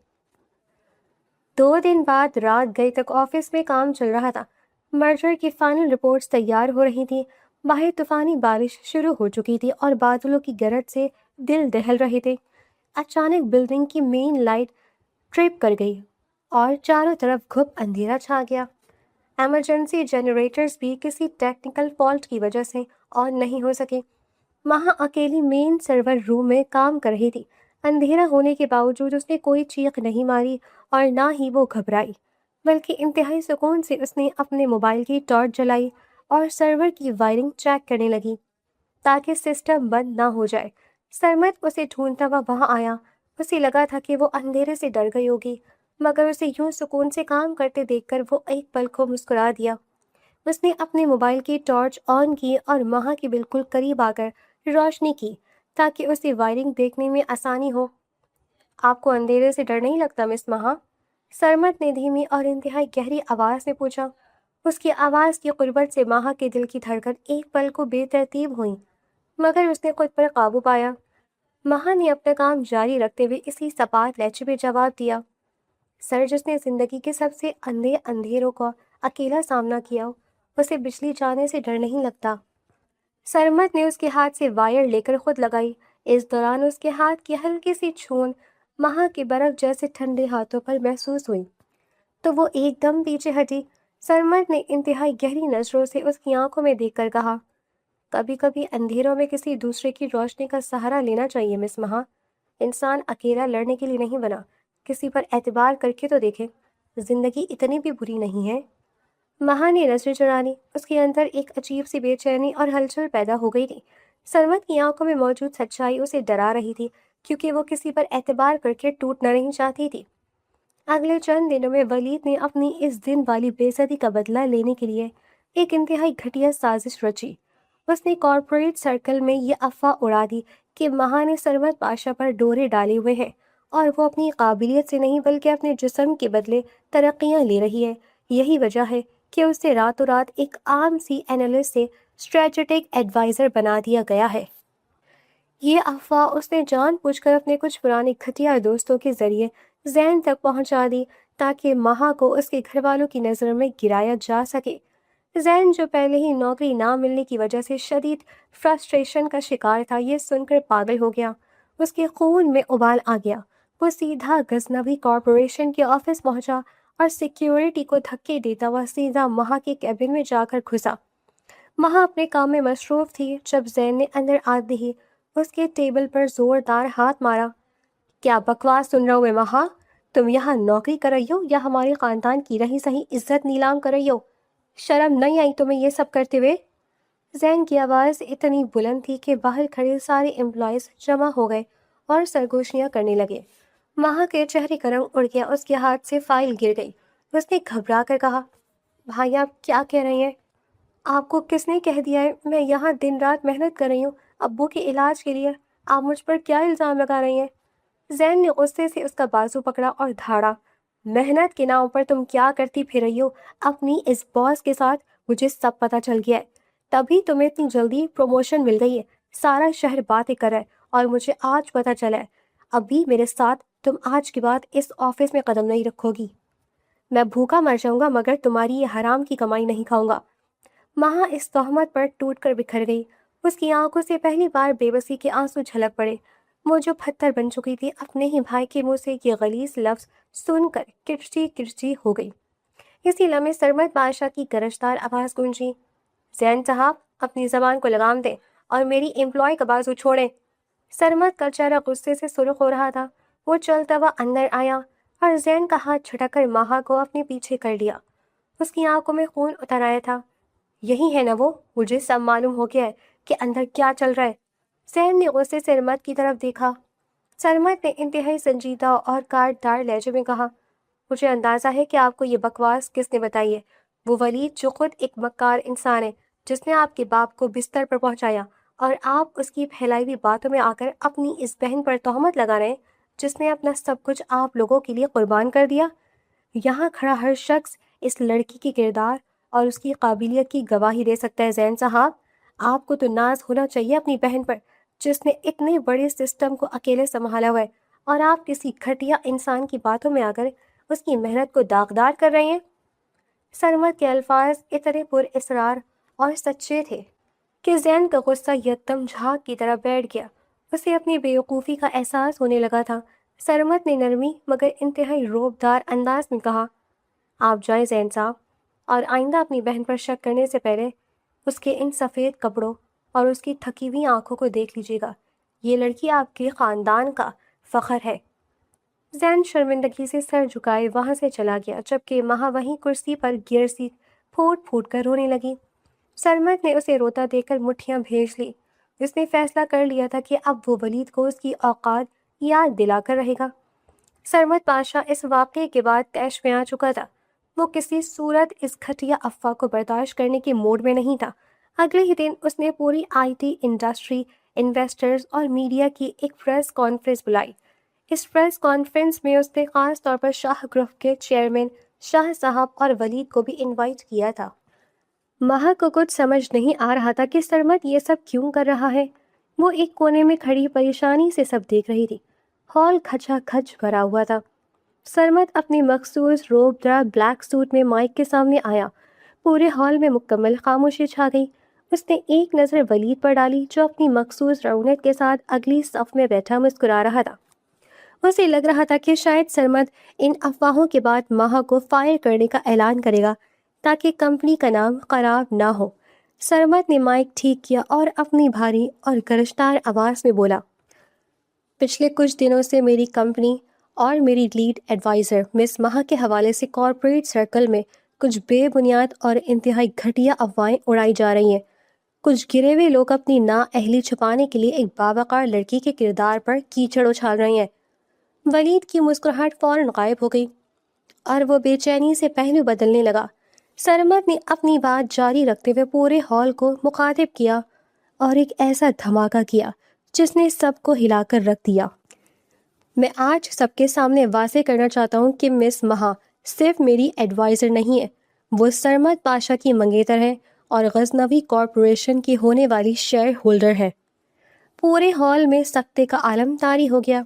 2 دن بعد رات گئے تک آفس میں کام چل رہا تھا۔ مرجر کی فائنل رپورٹس تیار ہو رہی تھی۔ باہر طوفانی بارش شروع ہو چکی تھی اور بادلوں کی گرج سے دل دہل رہے تھے۔ اچانک بلڈنگ کی مین لائٹ ٹرپ کر گئی اور چاروں طرف گھپ اندھیرا چھا گیا۔ ایمرجنسی جنریٹرز بھی کسی ٹیکنیکل فالٹ کی وجہ سے آن نہیں ہو سکے۔ مہا اکیلی مین سرور روم میں کام کر رہی تھی۔ اندھیرا ہونے کے باوجود اس نے کوئی چیخ نہیں ماری اور نہ ہی وہ گھبرائی، بلکہ انتہائی سکون سے اس نے اپنے موبائل کی ٹارچ جلائی اور سرور کی وائرنگ چیک کرنے لگی تاکہ سسٹم بند نہ ہو جائے۔ سرمت اسے ڈھونڈتا ہوا وہاں آیا۔ اسے لگا تھا کہ وہ اندھیرے سے ڈر گئی ہوگی، مگر اسے یوں سکون سے کام کرتے دیکھ کر وہ ایک پل کو مسکرا دیا۔ اس نے اپنے موبائل کی ٹارچ آن کی اور مہا کے بالکل قریب آ کر روشنی کی تاکہ اسے وائرنگ دیکھنے میں آسانی ہو۔ آپ کو اندھیرے سے ڈر نہیں لگتا مس مہا؟ سرمت نے دھیمی اور انتہائی گہری آواز میں پوچھا۔ اس کی آواز کی قربت سے مہا کے دل کی دھڑکن ایک پل کو بے ترتیب ہوئی، مگر اس نے خود پر قابو پایا۔ مہا نے اپنا کام جاری رکھتے ہوئے اسی سپاٹ لہجے میں جواب دیا، سر، جس نے زندگی کے سب سے اندھے اندھیروں کا اکیلا سامنا کیا، اسے بجلی جانے سے ڈر نہیں لگتا۔ سرمت نے اس کے ہاتھ سے وائر لے کر خود لگائی۔ اس دوران اس کے ہاتھ کی ہلکی سی چھون مہا کے برف جیسے ٹھنڈے ہاتھوں پر محسوس ہوئی تو وہ ایک دم پیچھے ہٹی۔ سرمت نے انتہائی گہری نظروں سے اس کی آنکھوں میں دیکھ کر کہا، کبھی کبھی اندھیروں میں کسی دوسرے کی روشنی کا سہارا لینا چاہیے مس مہا۔ انسان اکیلا لڑنے کے لیے نہیں بنا، کسی پر اعتبار کر کے تو دیکھے، زندگی اتنی بھی بری نہیں ہے۔ مہا نے نظریں چرا لی۔ اس کے اندر ایک عجیب سی بے چینی اور ہلچل پیدا ہو گئی تھی۔ سرمت کی آنکھوں میں موجود سچائی اسے ڈرا رہی تھی، کیونکہ وہ کسی پر اعتبار کر کے ٹوٹنا نہیں چاہتی تھی۔ اگلے چند دنوں میں ولید نے اپنی اس دن والی بے عزتی کا بدلہ لینے کے لیے ایک انتہائی گھٹیا سازش رچی۔ اس نے کارپوریٹ سرکل میں یہ افواہ اڑا دی کہ مہا نے سرمت پاشا پر ڈورے ڈالے ہوئے ہیں اور وہ اپنی قابلیت سے نہیں بلکہ اپنے جسم کے بدلے ترقیاں لے رہی ہے۔ یہی وجہ ہے کہ اسے راتوں رات ایک عام سی اینالسٹ سے اسٹریٹجک ایڈوائزر بنا دیا گیا ہے۔ یہ افواہ اس نے جان بوجھ کر اپنے کچھ پرانے گھٹیا دوستوں کے ذریعے زین تک پہنچا دی تاکہ مہا کو اس کے گھر والوں کی نظر میں گرایا جا سکے۔ زین، جو پہلے ہی نوکری نہ ملنے کی وجہ سے شدید فرسٹریشن کا شکار تھا، یہ سن کر پاگل ہو گیا۔ اس کے خون میں ابال آ گیا۔ وہ سیدھا غزنوی کارپوریشن کے آفس پہنچا اور سیکیورٹی کو دھکے دیتا ہوا سیدھا مہا کے کیبن میں جا کر گھسا۔ مہا اپنے کام میں مصروف تھی جب زین نے اندر آتے ہی اس کے ٹیبل پر زوردار ہاتھ مارا۔ کیا بکواس سن رہا ہوں میں مہا؟ تم یہاں نوکری کر رہی ہو یا ہمارے خاندان کی رہی سہی عزت نیلام کر رہی ہو؟ شرم نہیں آئی تمہیں یہ سب کرتے ہوئے؟ زین کی آواز اتنی بلند تھی کہ باہر کھڑے سارے امپلائیز جمع ہو گئے اور سرگوشیاں کرنے لگے۔ مہا کے چہرے کا رنگ اڑ گیا، اس کے ہاتھ سے فائل گر گئی۔ اس نے گھبرا کر کہا، بھائی آپ کیا کہہ رہی ہیں؟ آپ کو کس نے کہہ دیا ہے؟ میں یہاں دن رات محنت کر رہی ہوں ابو کے علاج کے لیے، آپ مجھ پر کیا الزام لگا رہی ہیں؟ زین نے غصے سے اس کا بازو پکڑا اور دھاڑا، محنت کے نام پر تم کیا کرتی پھر رہی ہو اپنی اس باس کے ساتھ؟ مجھے سب پتہ چل گیا ہے، تبھی تمہیں اتنی جلدی پروموشن مل گئی ہے۔ سارا شہر باتیں کر رہا ہے اور مجھے آج پتہ چلا ہے۔ ابھی میرے ساتھ تم آج کے بعد اس آفس میں قدم نہیں رکھو گی۔ میں بھوکا مر جاؤں گا مگر تمہاری یہ حرام کی کمائی نہیں کھاؤں گا۔ مہا اس تہمت پر ٹوٹ کر بکھر گئی۔ اس کی آنکھوں سے پہلی بار بے بسی کے آنسو جھلک پڑے۔ وہ جو پتھر بن چکی تھی اپنے ہی بھائی کے منہ سے یہ غلیظ لفظ سن کر کرچی کرچی ہو گئی۔ اسی لمحے سرمد بادشاہ کی گرجدار آواز گونجی، زین صاحب اپنی زبان کو لگام دیں اور میری امپلائی کا بازو چھوڑیں۔ سرمد کا چہرہ غصے سے سرخ ہو رہا تھا۔ وہ چلتا ہوا اندر آیا اور زین کا ہاتھ جھٹک کر مہا کو اپنے پیچھے کر لیا۔ اس کی آنکھوں میں خون اتر آیا تھا۔ یہی ہے نا وہ؟ مجھے سب معلوم ہو گیا ہے کہ اندر کیا چل رہا ہے۔ زین نے غصے سے سرمد کی طرف دیکھا۔ سرمد نے انتہائی سنجیدہ اور کاٹدار لہجے میں کہا، مجھے اندازہ ہے کہ آپ کو یہ بکواس کس نے بتائی ہے۔ وہ ولید جو خود ایک مکار انسان ہے، جس نے آپ کے باپ کو بستر پر پہنچایا اور آپ اس کی پھیلائی ہوئی باتوں میں آ کر اپنی اس بہن پر تہمت لگا رہے ہیں جس نے اپنا سب کچھ آپ لوگوں کے لیے قربان کر دیا۔ یہاں کھڑا ہر شخص اس لڑکی کی کردار اور اس کی قابلیت کی گواہی دے سکتا ہے۔ زین صاحب آپ کو تو ناز ہونا چاہیے اپنی بہن پر جس نے اتنے بڑے سسٹم کو اکیلے سنبھالا ہوا ہے، اور آپ کسی گھٹیا انسان کی باتوں میں آ کر اس کی محنت کو داغدار کر رہے ہیں۔ سرمد کے الفاظ اتنے پر اسرار اور سچے تھے کہ زین کا غصہ یکدم جھاگ کی طرح بیٹھ گیا۔ اسے اپنی بیوقوفی کا احساس ہونے لگا تھا۔ سرمد نے نرمی مگر انتہائی روبدار انداز میں کہا، آپ جائیں زین صاحب، اور آئندہ اپنی بہن پر شک کرنے سے پہلے اس کے ان سفید کپڑوں اور اس کی تھکی ہوئی آنکھوں کو دیکھ لیجیے گا۔ یہ لڑکی آپ کے خاندان کا فخر ہے۔ زین شرمندگی سے سر جھکائے وہاں سے چلا گیا، جبکہ مہا وہیں کرسی پر گر سی پھوٹ پھوٹ کر رونے لگی۔ سرمد نے اسے روتا دیکھ کر مٹھیاں بھیج لی۔ اس نے فیصلہ کر لیا تھا کہ اب وہ ولید کو اس کی اوقات یاد دلا کر رہے گا۔ سرمد بادشاہ اس واقعے کے بعد طیش میں آ چکا تھا۔ وہ کسی صورت اس گھٹیا افواہ کو برداشت کرنے کے موڈ میں نہیں تھا۔ اگلے ہی دن اس نے پوری آئی ٹی انڈسٹری، انویسٹرز اور میڈیا کی ایک پریس کانفرنس بلائی۔ اس پریس کانفرنس میں اس نے خاص طور پر شاہ گروپ کے چیئرمین شاہ صاحب اور ولید کو بھی انوائٹ کیا تھا۔ مہا کو کچھ سمجھ نہیں آ رہا تھا کہ سرمد یہ سب کیوں کر رہا ہے۔ وہ ایک کونے میں کھڑی پریشانی سے سب دیکھ رہی تھی۔ ہال کھچا کھچ بھرا ہوا تھا۔ سرمد اپنی مخصوص روب دار بلیک سوٹ میں مائک کے سامنے آیا۔ پورے ہال میں مکمل خاموشی چھا گئی۔ اس نے ایک نظر ولید پر ڈالی جو اپنی مخصوص رونق کے ساتھ اگلی صف میں بیٹھا مسکرا رہا تھا۔ اسے لگ رہا تھا کہ شاید سرمد ان افواہوں کے بعد مہا کو فائر کرنے کا اعلان کرے گا تاکہ کمپنی کا نام خراب نہ ہو۔ سرمد نے مائک ٹھیک کیا اور اپنی بھاری اور گرجدار آواز میں بولا، پچھلے کچھ دنوں سے میری کمپنی اور میری لیڈ ایڈوائزر مس مہا کے حوالے سے کارپوریٹ سرکل میں کچھ بے بنیاد اور انتہائی گھٹیا افواہیں اڑائی جا رہی ہیں۔ کچھ گرے ہوئے لوگ اپنی نااہلی چھپانے کے لیے ایک باوقار لڑکی کے کردار پر کیچڑ اچھال رہے ہیں۔ ولید کی مسکراہٹ فوراً غائب ہو گئی اور وہ بے چینی سے پہلو بدلنے لگا۔ سرمد نے اپنی بات جاری رکھتے ہوئے پورے ہال کو مخاطب کیا اور ایک ایسا دھماکہ کیا جس نے سب کو ہلا کر رکھ دیا۔ میں آج سب کے سامنے واضح کرنا چاہتا ہوں کہ مس مہا صرف میری ایڈوائزر نہیں ہے، وہ سرمد بادشاہ کی منگیتر ہے اور غزنوی کارپوریشن کی ہونے والی شیئر ہولڈر ہے۔ پورے ہال میں سکتے کا عالم طاری ہو گیا۔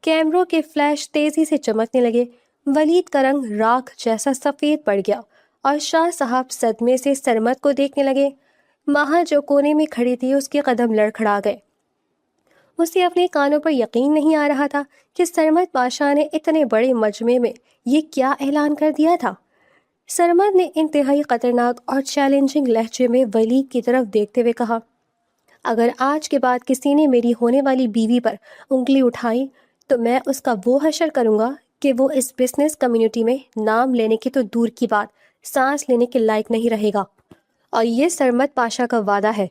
کیمروں کے فلیش تیزی سے چمکنے لگے۔ ولید کا رنگ راکھ جیسا سفید پڑ گیا اور شاہ صاحب صدمے سے سرمد کو دیکھنے لگے۔ مہا جو کونے میں کھڑی تھی اس کے قدم لڑکھڑا گئے۔ اسے اپنے کانوں پر یقین نہیں آ رہا تھا کہ سرمد بادشاہ نے اتنے بڑے مجمع میں یہ کیا اعلان کر دیا تھا۔ سرمد نے انتہائی خطرناک اور چیلنجنگ لہجے میں ولید کی طرف دیکھتے ہوئے کہا، اگر آج کے بعد کسی نے میری ہونے والی بیوی پر انگلی اٹھائی تو میں اس کا وہ حشر کروں گا کہ وہ اس بزنس کمیونٹی میں نام لینے کی تو دور کی بات سانس لینے کے لائق نہیں رہے گا، اور یہ سرمد پاشا کا وعدہ ہے۔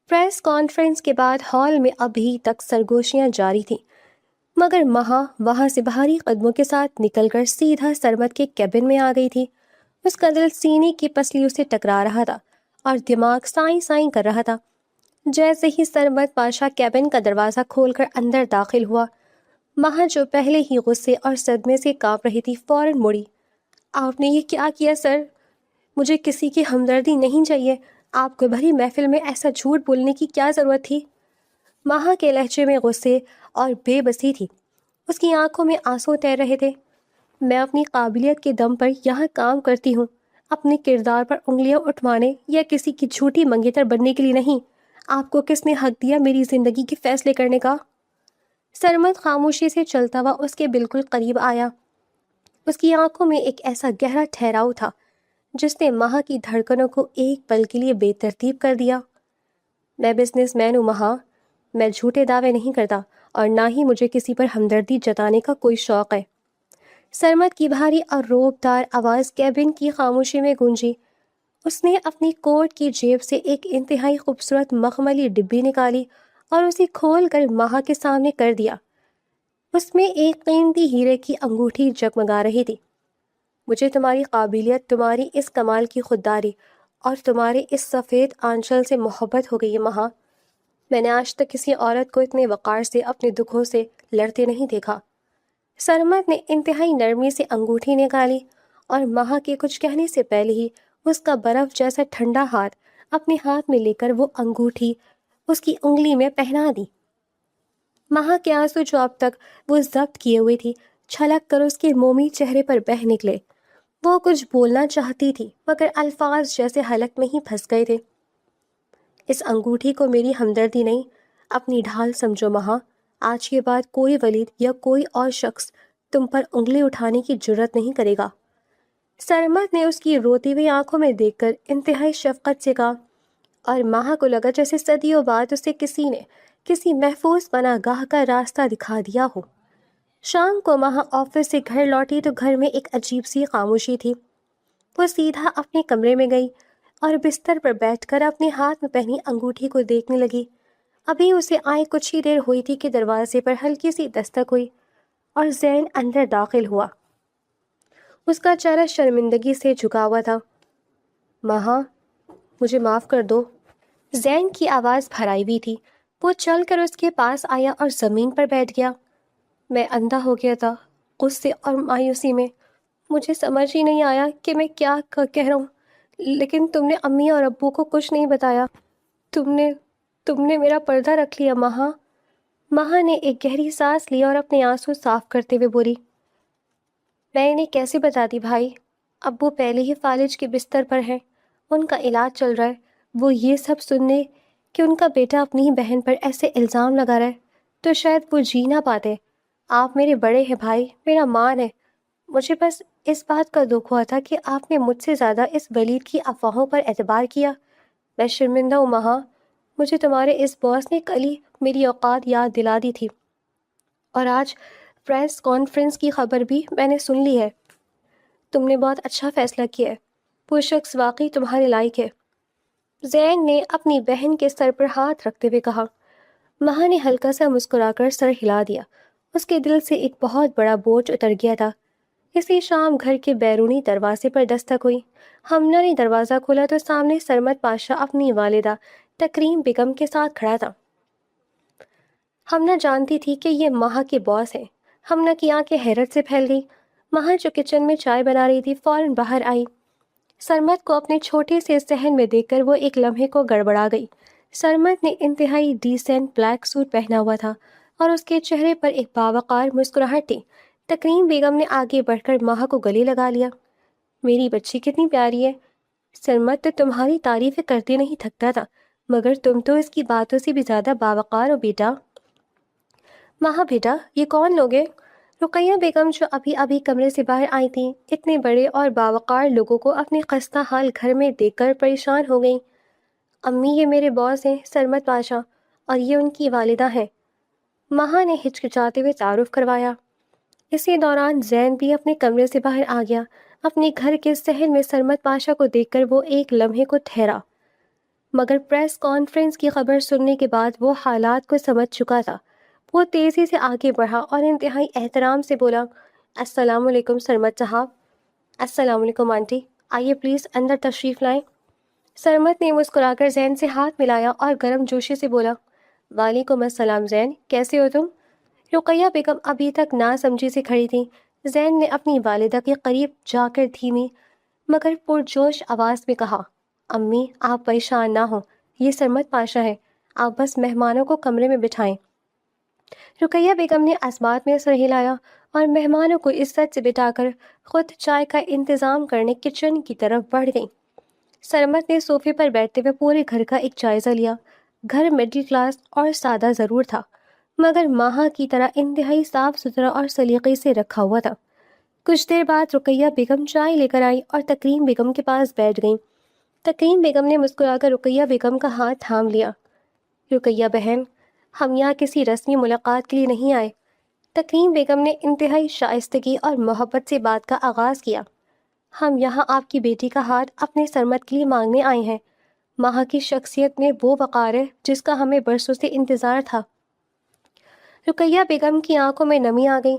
پریس کانفرنس کے بعد ہال میں ابھی تک سرگوشیاں جاری تھیں، مگر مہا وہاں سے بھاری قدموں کے ساتھ نکل کر سیدھا سرمد کے کیبن میں آ گئی تھی۔ اس کا دل سینے کی پسلیوں سے ٹکرا رہا تھا اور دماغ سائیں سائیں کر رہا تھا۔ جیسے ہی سرمد پاشا کیبن کا دروازہ کھول کر اندر داخل ہوا، مہا جو پہلے ہی غصے اور صدمے سے کانپ رہی تھی فوراً مڑی۔ آپ نے یہ کیا کیا سر؟ مجھے کسی کی ہمدردی نہیں چاہیے، آپ کو بھری محفل میں ایسا جھوٹ بولنے کی کیا ضرورت تھی؟ مہا کے لہجے میں غصے اور بے بسی تھی، اس کی آنکھوں میں آنسو تیر رہے تھے۔ میں اپنی قابلیت کے دم پر یہاں کام کرتی ہوں، اپنے کردار پر انگلیاں اٹھوانے یا کسی کی جھوٹی منگیتر بننے کے لیے نہیں۔ آپ کو کس نے حق دیا میری زندگی کے فیصلے کرنے کا؟ سرمد خاموشی سے چلتا ہوا اس کے بالکل قریب آیا۔ اس کی آنکھوں میں ایک ایسا گہرا ٹھہراؤ تھا جس نے مہا کی دھڑکنوں کو ایک پل کے لیے بے ترتیب کر دیا۔ میں بزنس مین ہوں مہا، میں جھوٹے دعوے نہیں کرتا اور نہ ہی مجھے کسی پر ہمدردی جتانے کا کوئی شوق ہے۔ سرمد کی بھاری اور روبدار آواز کیبن کی خاموشی میں گونجی۔ اس نے اپنی کوٹ کی جیب سے ایک انتہائی خوبصورت مخملی ڈبی نکالی اور اسے کھول کر مہا کے سامنے کر دیا۔ اس میں ایک قیمتی ہیرے کی انگوٹھی جگمگا رہی تھی۔ مجھے تمہاری قابلیت، تمہاری اس کمال کی خودداری اور تمہارے اس سفید آنچل سے محبت ہو گئی ہے مہا۔ میں نے آج تک کسی عورت کو اتنے وقار سے اپنے دکھوں سے لڑتے نہیں دیکھا۔ سرمد نے انتہائی نرمی سے انگوٹھی نکالی اور مہا کے کچھ کہنے سے پہلے ہی اس کا برف جیسا ٹھنڈا ہاتھ اپنے ہاتھ میں لے کر وہ انگوٹھی اس کی انگلی میں پہنا دی۔ مہا کے آنسو جو اب تک وہ ضبط کیے ہوئے تھی چھلک کر اس کے مومی چہرے پر بہہ نکلے۔ وہ کچھ بولنا چاہتی تھی مگر الفاظ جیسے حلق میں ہی پھنس گئے تھے۔ اس انگوٹھی کو میری ہمدردی نہیں، اپنی ڈھال سمجھو مہا۔ آج کے بعد کوئی ولید یا کوئی اور شخص تم پر انگلی اٹھانے کی جرت نہیں کرے گا۔ سرمد نے اس کی روتی ہوئی آنکھوں میں دیکھ کر انتہائی شفقت سے کہا، اور مہا کو لگا جیسے صدیوں بعد اسے کسی نے کسی محفوظ پناہ گاہ کا راستہ دکھا دیا ہو۔ شام کو مہا آفس سے گھر لوٹی تو گھر میں ایک عجیب سی خاموشی تھی۔ وہ سیدھا اپنے کمرے میں گئی اور بستر پر بیٹھ کر اپنے ہاتھ میں پہنی انگوٹھی کو دیکھنے لگی۔ ابھی اسے آئے کچھ ہی دیر ہوئی تھی کہ دروازے پر ہلکی سی دستک ہوئی اور زین اندر داخل ہوا۔ اس کا چہرہ شرمندگی سے جھکا ہوا تھا۔ مہا، مجھے معاف کر دو۔ زین کی آواز بھرائی ہوئی تھی۔ وہ چل کر اس کے پاس آیا اور زمین پر بیٹھ گیا۔ میں اندھا ہو گیا تھا غصے اور مایوسی میں، مجھے سمجھ ہی نہیں آیا کہ میں کیا کہہ رہا ہوں، لیکن تم نے امی اور ابو کو کچھ نہیں بتایا۔ تم نے میرا پردہ رکھ لیا مہا۔ مہا نے ایک گہری سانس لی اور اپنے آنسو صاف کرتے ہوئے بولی، میں انہیں کیسے بتاتی بھائی؟ ابو پہلے ہی فالج کے بستر پر ہیں، ان کا علاج چل رہا ہے۔ وہ یہ سب سننے کہ ان کا بیٹا اپنی ہی بہن پر ایسے الزام لگا رہا ہے تو شاید وہ جی نہ پاتے۔ آپ میرے بڑے ہیں بھائی، میرا مان ہے۔ مجھے بس اس بات کا دکھ ہوا تھا کہ آپ نے مجھ سے زیادہ اس ولید کی افواہوں پر اعتبار کیا۔ میں شرمندہ ہوں مہا، مجھے تمہارے اس باس نے کل ہی میری اوقات یاد دلا دی تھی، اور آج پریس کانفرنس کی خبر بھی میں نے سن لی ہے۔ تم نے بہت اچھا فیصلہ کیا ہے، وہ شخص واقعی تمہارے لائق ہے۔ زین نے اپنی بہن کے سر پر ہاتھ رکھتے ہوئے کہا۔ مہا نے ہلکا سا مسکرا کر سر ہلا دیا۔ اس کے دل سے ایک بہت بڑا بوجھ اتر گیا تھا۔ اسی شام گھر کے بیرونی دروازے پر دستک ہوئی۔ ہمنا نے دروازہ کھولا تو سامنے سرمد پاشا اپنی والدہ تکریم بیگم کے ساتھ کھڑا تھا۔ ہمنا جانتی تھی کہ یہ مہا کے باس ہیں۔ ہمنا کی آنکھیں حیرت سے پھیل گئی۔ مہا جو کچن میں چائے بنا رہی تھی فوراً باہر آئی۔ سرمد کو اپنے چھوٹے سے صحن میں دیکھ کر وہ ایک لمحے کو گڑبڑا گئی۔ سرمد نے انتہائی ڈیسنٹ بلیک سوٹ پہنا ہوا تھا اور اس کے چہرے پر ایک باوقار مسکراہٹ تھی۔ تکریم بیگم نے آگے بڑھ کر مہا کو گلے لگا لیا۔ میری بچی کتنی پیاری ہے، سرمد تو تمہاری تعریفیں کرتے نہیں تھکتا تھا، مگر تم تو اس کی باتوں سے بھی زیادہ باوقار ہو بیٹا۔ ماں بیٹا یہ کون لوگ ہیں؟ رقیہ بیگم جو ابھی ابھی کمرے سے باہر آئی تھیں اتنے بڑے اور باوقار لوگوں کو اپنے خستہ حال گھر میں دیکھ کر پریشان ہو گئیں۔ امی یہ میرے باس ہیں سرمد پاشا، اور یہ ان کی والدہ ہیں۔ ماں نے ہچکچاتے ہوئے تعارف کروایا۔ اسی دوران زین بھی اپنے کمرے سے باہر آ گیا۔ اپنے گھر کے صحن میں سرمد پاشا کو دیکھ کر وہ ایک لمحے کو ٹھہرا، مگر پریس کانفرنس کی خبر سننے کے بعد وہ حالات کو سمجھ چکا تھا۔ وہ تیزی سے آگے بڑھا اور انتہائی احترام سے بولا، السلام علیکم سرمد صاحب۔ السلام علیکم آنٹی، آئیے پلیز اندر تشریف لائیں۔ سرمد نے مسکرا کر زین سے ہاتھ ملایا اور گرم جوشی سے بولا، وعلیکم السلام زین، کیسے ہو تم؟ رقیہ بیگم ابھی تک نا سمجھی سے کھڑی تھیں۔ زین نے اپنی والدہ کے قریب جا کر دھیمی مگر پرجوش آواز میں کہا، امی آپ پریشان نہ ہوں، یہ سرمد پاشا ہے، آپ بس مہمانوں کو کمرے میں بٹھائیں۔ رقیہ بیگم نے اسبات میں سر ہلایا اور مہمانوں کو عزت سے بٹھا کر خود چائے کا انتظام کرنے کچن کی طرف بڑھ گئی۔ سرمد نے صوفے پر بیٹھتے ہوئے پورے گھر کا ایک جائزہ لیا۔ گھر مڈل کلاس اور سادہ ضرور تھا، مگر ماہا کی طرح انتہائی صاف ستھرا اور سلیقے سے رکھا ہوا تھا۔ کچھ دیر بعد رقیہ بیگم چائے لے کر آئی اور تکریم بیگم کے پاس بیٹھ گئیں۔ تکریم بیگم نے مسکرا کر رقیہ بیگم کا ہاتھ تھام لیا۔ رقیہ بہن، ہم یہاں کسی رسمی ملاقات کے لیے نہیں آئے۔ تکریم بیگم نے انتہائی شائستگی اور محبت سے بات کا آغاز کیا۔ ہم یہاں آپ کی بیٹی کا ہاتھ اپنے سرمد کے لیے مانگنے آئے ہیں۔ ماہا کی شخصیت میں وہ وقار ہے جس کا ہمیں برسوں سے انتظار تھا۔ رقیہ بیگم کی آنکھوں میں نمی آ گئی۔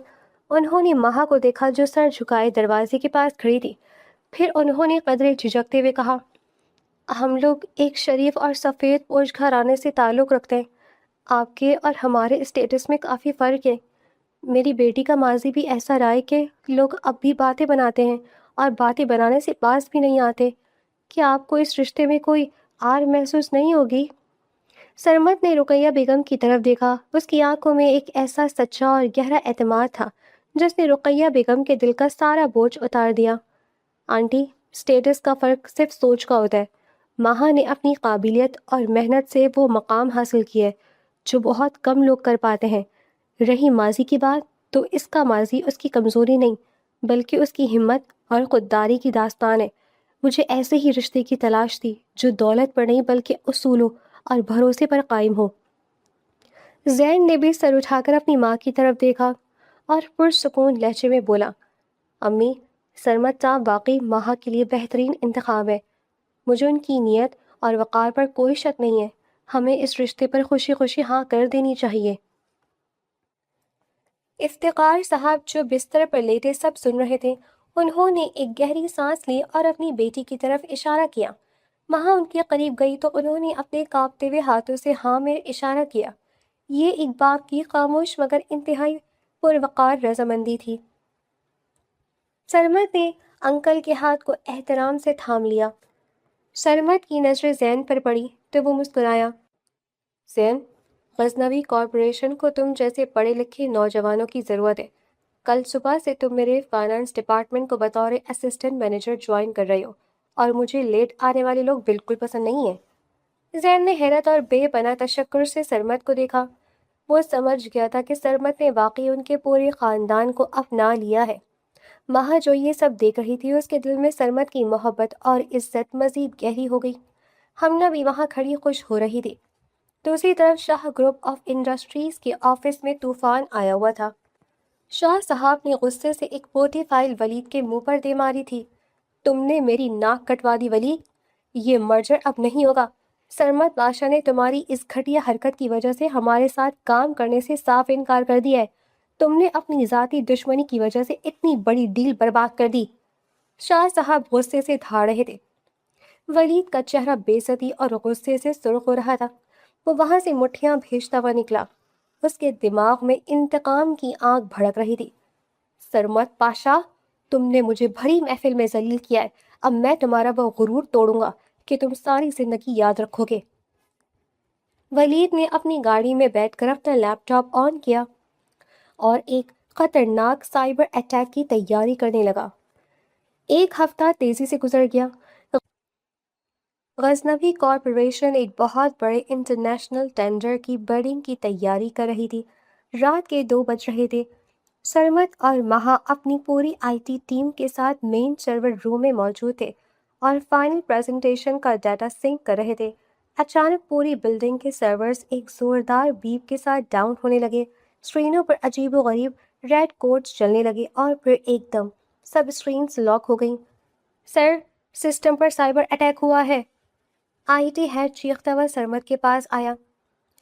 انہوں نے ماہا کو دیکھا جو سر جھکائے دروازے کے پاس کھڑی تھی۔ پھر انہوں نے قدرے جھجکتے ہوئے کہا، ہم لوگ ایک شریف اور سفید پوش گھرانے سے تعلق رکھتے ہیں۔ آپ کے اور ہمارے اسٹیٹس میں کافی فرق ہے۔ میری بیٹی کا ماضی بھی ایسا رہا ہے کہ لوگ اب بھی باتیں بناتے ہیں اور باتیں بنانے سے باز بھی نہیں آتے۔ کیا آپ کو اس رشتے میں کوئی آر محسوس نہیں ہوگی؟ سرمد نے رقیہ بیگم کی طرف دیکھا۔ اس کی آنکھوں میں ایک ایسا سچا اور گہرا اعتماد تھا جس نے رقیہ بیگم کے دل کا سارا بوجھ اتار دیا۔ آنٹی، اسٹیٹس کا فرق صرف سوچ کا ہوتا ہے۔ ماہا نے اپنی قابلیت اور محنت سے وہ مقام حاصل کیا ہے جو بہت کم لوگ کر پاتے ہیں۔ رہی ماضی کی بات، تو اس کا ماضی اس کی کمزوری نہیں بلکہ اس کی ہمت اور خودداری کی داستان ہے۔ مجھے ایسے ہی رشتے کی تلاش تھی جو دولت پر نہیں بلکہ اصولوں اور بھروسے پر قائم ہو۔ زین نے بھی سر اٹھا کر اپنی ماں کی طرف دیکھا اور پرسکون لہجے میں بولا، امی، سرمد صاحب واقعی ماہا کے لیے بہترین انتخاب ہے۔ مجھے ان کی نیت اور وقار پر کوئی شک نہیں ہے۔ ہمیں اس رشتے پر خوشی خوشی ہاں کر دینی چاہیے۔ افتخار صاحب جو بستر پر لیٹے سب سن رہے تھے، انہوں نے ایک گہری سانس لی اور اپنی بیٹی کی طرف اشارہ کیا۔ ماہا ان کے قریب گئی تو انہوں نے اپنے کانپتے ہوئے ہاتھوں سے ہاں میں اشارہ کیا۔ یہ ایک باپ کی خاموش مگر انتہائی پروقار رضامندی تھی۔ سرمد نے انکل کے ہاتھ کو احترام سے تھام لیا۔ سرمد کی نظر زین پر پڑی تو وہ مسکرایا، زین، غزنوی کارپوریشن کو تم جیسے پڑھے لکھے نوجوانوں کی ضرورت ہے۔ کل صبح سے تم میرے فائنانس ڈپارٹمنٹ کو بطور اسسٹنٹ مینیجر جوائن کر رہے ہو، اور مجھے لیٹ آنے والے لوگ بالکل پسند نہیں ہیں۔ زین نے حیرت اور بے پناہ تشکر سے سرمد کو دیکھا۔ وہ سمجھ گیا تھا کہ سرمد نے واقعی ان کے پورے خاندان کو اپنا لیا ہے۔ ماہا جو یہ سب دیکھ رہی تھی، اس کے دل میں سرمد کی محبت اور عزت مزید گہری ہو گئی۔ ہمنا بھی وہاں کھڑی خوش ہو رہی تھی۔ دوسری طرف شاہ گروپ آف انڈسٹریز کے آفس میں طوفان آیا ہوا تھا۔ شاہ صاحب نے غصے سے ایک موٹی فائل ولید کے منہ پر دے ماری تھی۔ تم نے میری ناک کٹوا دی ولید، یہ مرجر اب نہیں ہوگا۔ سرمد بادشاہ نے تمہاری اس گھٹیا حرکت کی وجہ سے ہمارے ساتھ کام کرنے سے صاف انکار کر دیا ہے۔ تم نے اپنی ذاتی دشمنی کی وجہ سے اتنی بڑی ڈیل برباد کر دی۔ شاہ صاحب غصے سے دھاڑ رہے تھے۔ ولید کا چہرہ بے عزتی اور غصے سے سرخ ہو رہا تھا۔ وہ وہاں سے مٹھیاں بھیجتا ہوا نکلا۔ اس کے دماغ میں انتقام کی آگ بھڑک رہی تھی۔ سرمد پاشا، تم نے مجھے بھری محفل میں ذلیل کیا ہے۔ اب میں تمہارا وہ غرور توڑوں گا کہ تم ساری زندگی یاد رکھو گے۔ ولید نے اپنی گاڑی میں بیٹھ کر اپنا لیپ ٹاپ آن کیا اور ایک خطرناک سائبر اٹیک کی تیاری کرنے لگا۔ ایک ہفتہ تیزی سے گزر گیا۔ غزنوی کارپوریشن ایک بہت بڑے انٹرنیشنل ٹینڈر کی بڈنگ کی تیاری کر رہی تھی۔ رات کے 2 بج رہے تھے۔ سرمد اور مہا اپنی پوری آئی ٹی ٹیم کے ساتھ مین سرور روم میں موجود تھے اور فائنل پریزنٹیشن کا ڈیٹا سنک کر رہے تھے۔ اچانک پوری بلڈنگ کے سرورز ایک زوردار بیپ کے ساتھ ڈاؤن ہونے لگے۔ اسکرینوں پر عجیب و غریب ریڈ کوڈز چلنے لگے اور پھر ایک دم سب اسکرینز لاک ہو گئیں۔ سر، سسٹم پر سائبر اٹیک ہوا ہے۔ آئی ٹی ہیڈ چیختا ہوا سرمد کے پاس آیا۔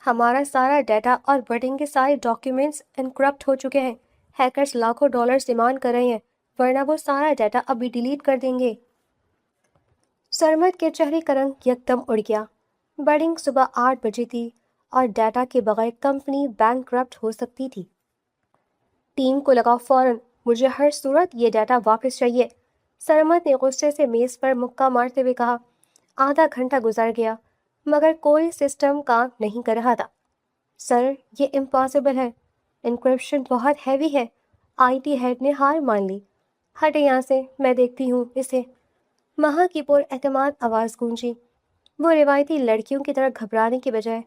ہمارا سارا ڈیٹا اور بلڈنگ کے سارے ڈاکیومنٹس انکرپٹ ہو چکے ہیں۔ ہیکرز لاکھوں ڈالرز ڈیمانڈ کر رہے ہیں، ورنہ وہ سارا ڈیٹا ابھی ڈیلیٹ کر دیں گے۔ سرمد کے چہرے کا رنگ یکدم اڑ گیا۔ بلڈنگ صبح 8 بجے تھی اور ڈیٹا کے بغیر کمپنی بینکرپٹ ہو سکتی تھی۔ ٹیم کو لگا فوراً، مجھے ہر صورت یہ ڈیٹا واپس چاہیے۔ سرمد نے غصے سے میز پر مکہ مارتے ہوئے کہا۔ آدھا گھنٹہ گزر گیا مگر کوئی سسٹم کام نہیں کر رہا تھا۔ سر، یہ امپاسبل ہے، انکرپشن بہت ہیوی ہے۔ آئی ٹی ہیڈ نے ہار مان لی۔ ہٹے یہاں سے، میں دیکھتی ہوں اسے۔ مہا کی پر اعتماد آواز گونجی۔ وہ روایتی لڑکیوں کی طرح گھبرانے کے بجائے